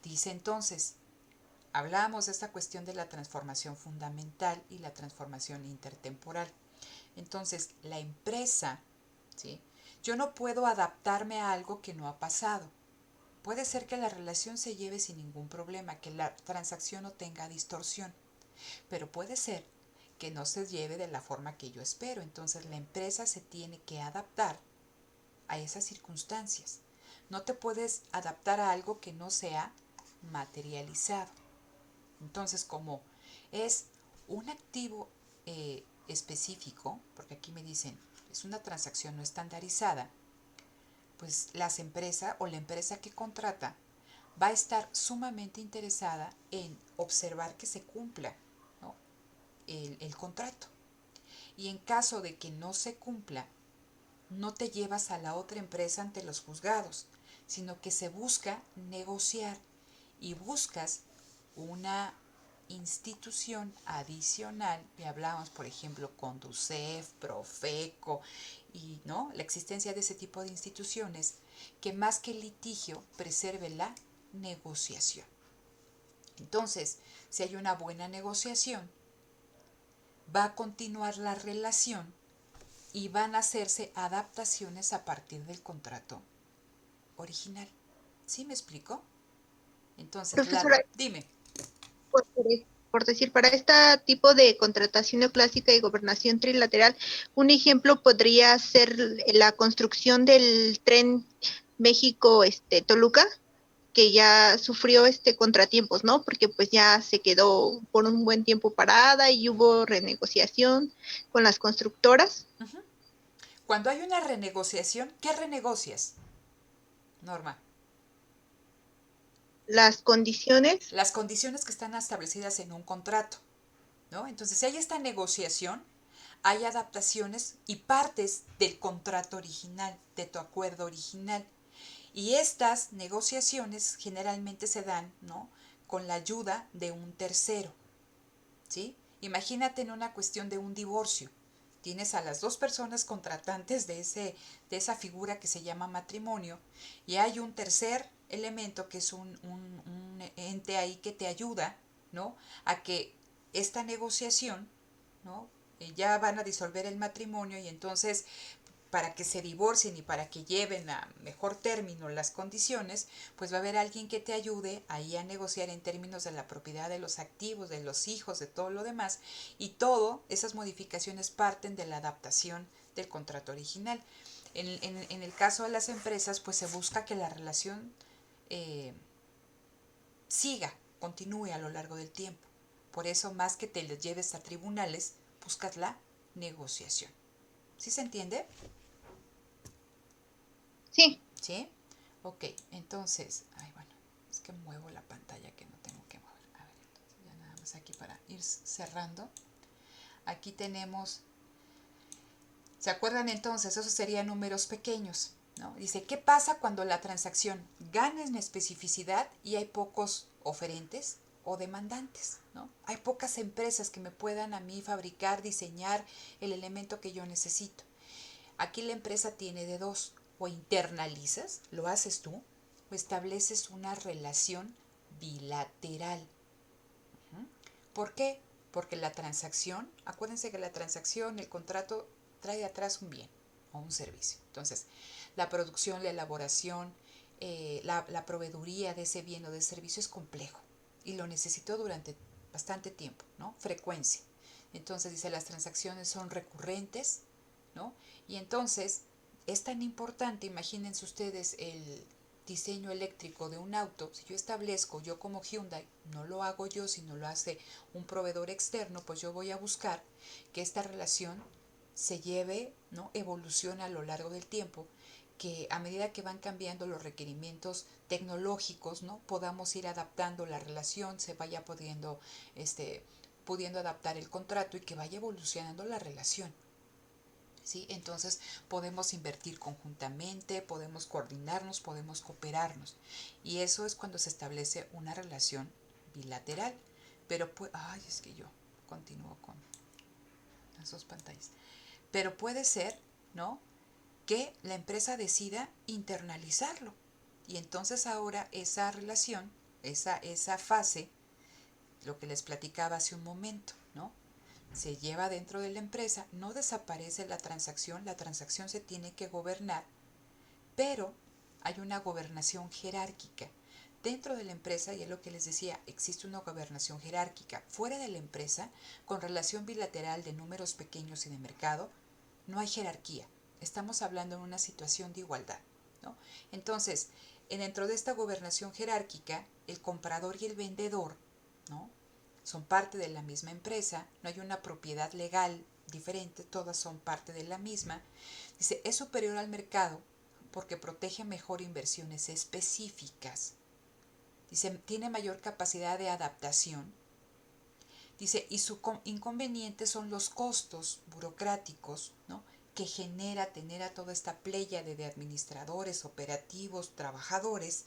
Dice entonces, hablamos de esta cuestión de la transformación fundamental y la transformación intertemporal. Entonces, la empresa, ¿sí?, yo no puedo adaptarme a algo que no ha pasado. Puede ser que la relación se lleve sin ningún problema, que la transacción no tenga distorsión, pero puede ser que no se lleve de la forma que yo espero. Entonces la empresa se tiene que adaptar a esas circunstancias. No te puedes adaptar a algo que no sea materializado. Entonces, como es un activo específico, porque aquí me dicen, es una transacción no estandarizada, pues las empresas o la empresa que contrata va a estar sumamente interesada en observar que se cumpla, ¿no?, el contrato. Y en caso de que no se cumpla, no te llevas a la otra empresa ante los juzgados, sino que se busca negociar y buscas una institución adicional. Y hablamos, por ejemplo, Conducef, Profeco, y ¿no?, la existencia de ese tipo de instituciones que más que el litigio preserve la negociación. Entonces, si hay una buena negociación, va a continuar la relación y van a hacerse adaptaciones a partir del contrato original. ¿Sí me explico? Entonces, Profesora, dime. por decir, para este tipo de contratación neoclásica y gobernación trilateral, un ejemplo podría ser la construcción del tren México-Toluca, que ya sufrió contratiempos, ¿no? Porque pues ya se quedó por un buen tiempo parada y hubo renegociación con las constructoras. Uh-huh. Cuando hay una renegociación, ¿qué renegocias, Norma? Las condiciones. Las condiciones que están establecidas en un contrato, ¿no? Entonces, si hay esta negociación, hay adaptaciones y partes del contrato original, de tu acuerdo original. Y estas negociaciones generalmente se dan, ¿no?, con la ayuda de un tercero, ¿sí? Imagínate en una cuestión de un divorcio. Tienes a las dos personas contratantes de esa figura que se llama matrimonio, y hay un tercer elemento que es un ente ahí que te ayuda, ¿no?, a que esta negociación, ¿no?, ya van a disolver el matrimonio, y entonces para que se divorcien y para que lleven a mejor término las condiciones, pues va a haber alguien que te ayude ahí a negociar en términos de la propiedad de los activos, de los hijos, de todo lo demás, y todo esas modificaciones parten de la adaptación del contrato original. En el caso de las empresas, pues se busca que la relación continúe a lo largo del tiempo. Por eso, más que te los lleves a tribunales, buscas la negociación. ¿Sí se entiende? Sí. ¿Sí? Ok, entonces, bueno, es que muevo la pantalla que no tengo que mover. A ver, entonces ya nada más aquí para ir cerrando. Aquí tenemos, ¿se acuerdan entonces? Esos serían números pequeños, ¿no? Dice, ¿qué pasa cuando la transacción gana en especificidad y hay pocos oferentes o demandantes, ¿no? Hay pocas empresas que me puedan a mí fabricar, diseñar el elemento que yo necesito. Aquí la empresa tiene de dos: o internalizas, lo haces tú, o estableces una relación bilateral. ¿Por qué? Porque la transacción, acuérdense que la transacción, el contrato, trae atrás un bien o un servicio. Entonces, la producción, la elaboración, la proveeduría de ese bien o de servicio es complejo y lo necesito durante bastante tiempo, ¿no? Frecuencia. Entonces, dice, las transacciones son recurrentes, ¿no? Y entonces, es tan importante, imagínense ustedes el diseño eléctrico de un auto. Si yo establezco, yo como Hyundai, no lo hago yo, sino lo hace un proveedor externo, pues yo voy a buscar que esta relación se lleve, ¿no? Evolucione a lo largo del tiempo, que a medida que van cambiando los requerimientos tecnológicos, ¿no? Podamos ir adaptando la relación, se vaya pudiendo adaptar el contrato y que vaya evolucionando la relación. ¿Sí? Entonces podemos invertir conjuntamente, podemos coordinarnos, podemos cooperarnos. Y eso es cuando se establece una relación bilateral. Pero es que yo continúo con las dos pantallas. Pero puede ser, ¿no?, que la empresa decida internalizarlo. Y entonces ahora esa relación, esa fase, lo que les platicaba hace un momento, ¿no?, se lleva dentro de la empresa, no desaparece la transacción se tiene que gobernar, pero hay una gobernación jerárquica. Dentro de la empresa, y es lo que les decía, existe una gobernación jerárquica. Fuera de la empresa, con relación bilateral de números pequeños y de mercado, no hay jerarquía. Estamos hablando en una situación de igualdad, ¿no? Entonces, dentro de esta gobernación jerárquica, el comprador y el vendedor, ¿no?, son parte de la misma empresa, no hay una propiedad legal diferente, todas son parte de la misma. Dice, es superior al mercado porque protege mejor inversiones específicas. Dice, tiene mayor capacidad de adaptación. Dice, y su inconveniente son los costos burocráticos, ¿no?, que genera tener a toda esta pléyade de administradores, operativos, trabajadores,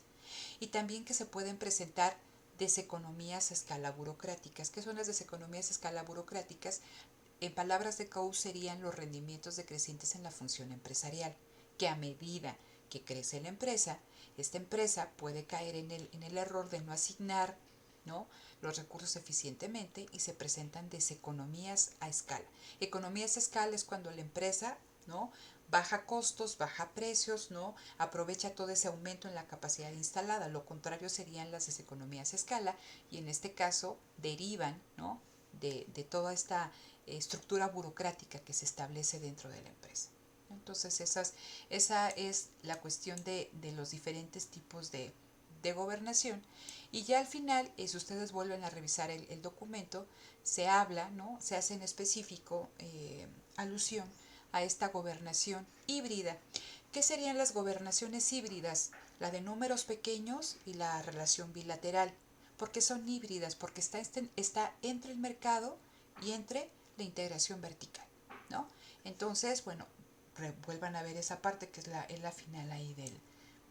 y también que se pueden presentar deseconomías a escala burocráticas. ¿Qué son las deseconomías a escala burocráticas? En palabras de Coase serían los rendimientos decrecientes en la función empresarial, que a medida que crece la empresa, esta empresa puede caer en el error de no asignar, ¿no?, los recursos eficientemente y se presentan deseconomías a escala. Economías a escala es cuando la empresa, ¿no?, baja costos, baja precios, ¿no?, aprovecha todo ese aumento en la capacidad instalada. Lo contrario serían las deseconomías a escala y en este caso derivan, ¿no?, de toda esta estructura burocrática que se establece dentro de la empresa. Entonces esa es la cuestión de los diferentes tipos de gobernación. Y ya al final, si ustedes vuelven a revisar el documento, se habla, ¿no?, se hace en específico alusión a esta gobernación híbrida. ¿Qué serían las gobernaciones híbridas? La de números pequeños y la relación bilateral. ¿Por qué son híbridas? Porque está entre el mercado y entre la integración vertical, ¿no? Entonces, bueno, vuelvan a ver esa parte que es la final ahí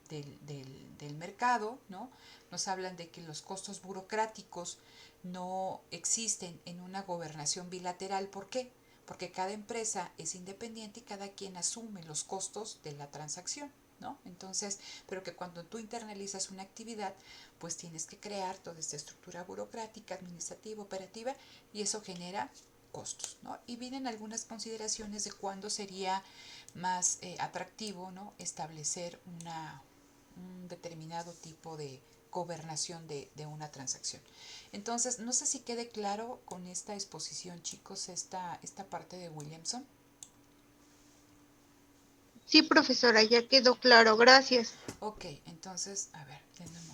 del mercado, ¿no? Nos hablan de que los costos burocráticos no existen en una gobernación bilateral. ¿Por qué? Porque cada empresa es independiente y cada quien asume los costos de la transacción, ¿no? Entonces, pero que cuando tú internalizas una actividad, pues tienes que crear toda esta estructura burocrática, administrativa, operativa, y eso genera costos, ¿no? Y vienen algunas consideraciones de cuándo sería más atractivo, ¿no?, establecer un determinado tipo de gobernación de una transacción. Entonces, no sé si quede claro con esta exposición, chicos, esta parte de Williamson. Sí, profesora, ya quedó claro, gracias. Ok, entonces, a ver, denme un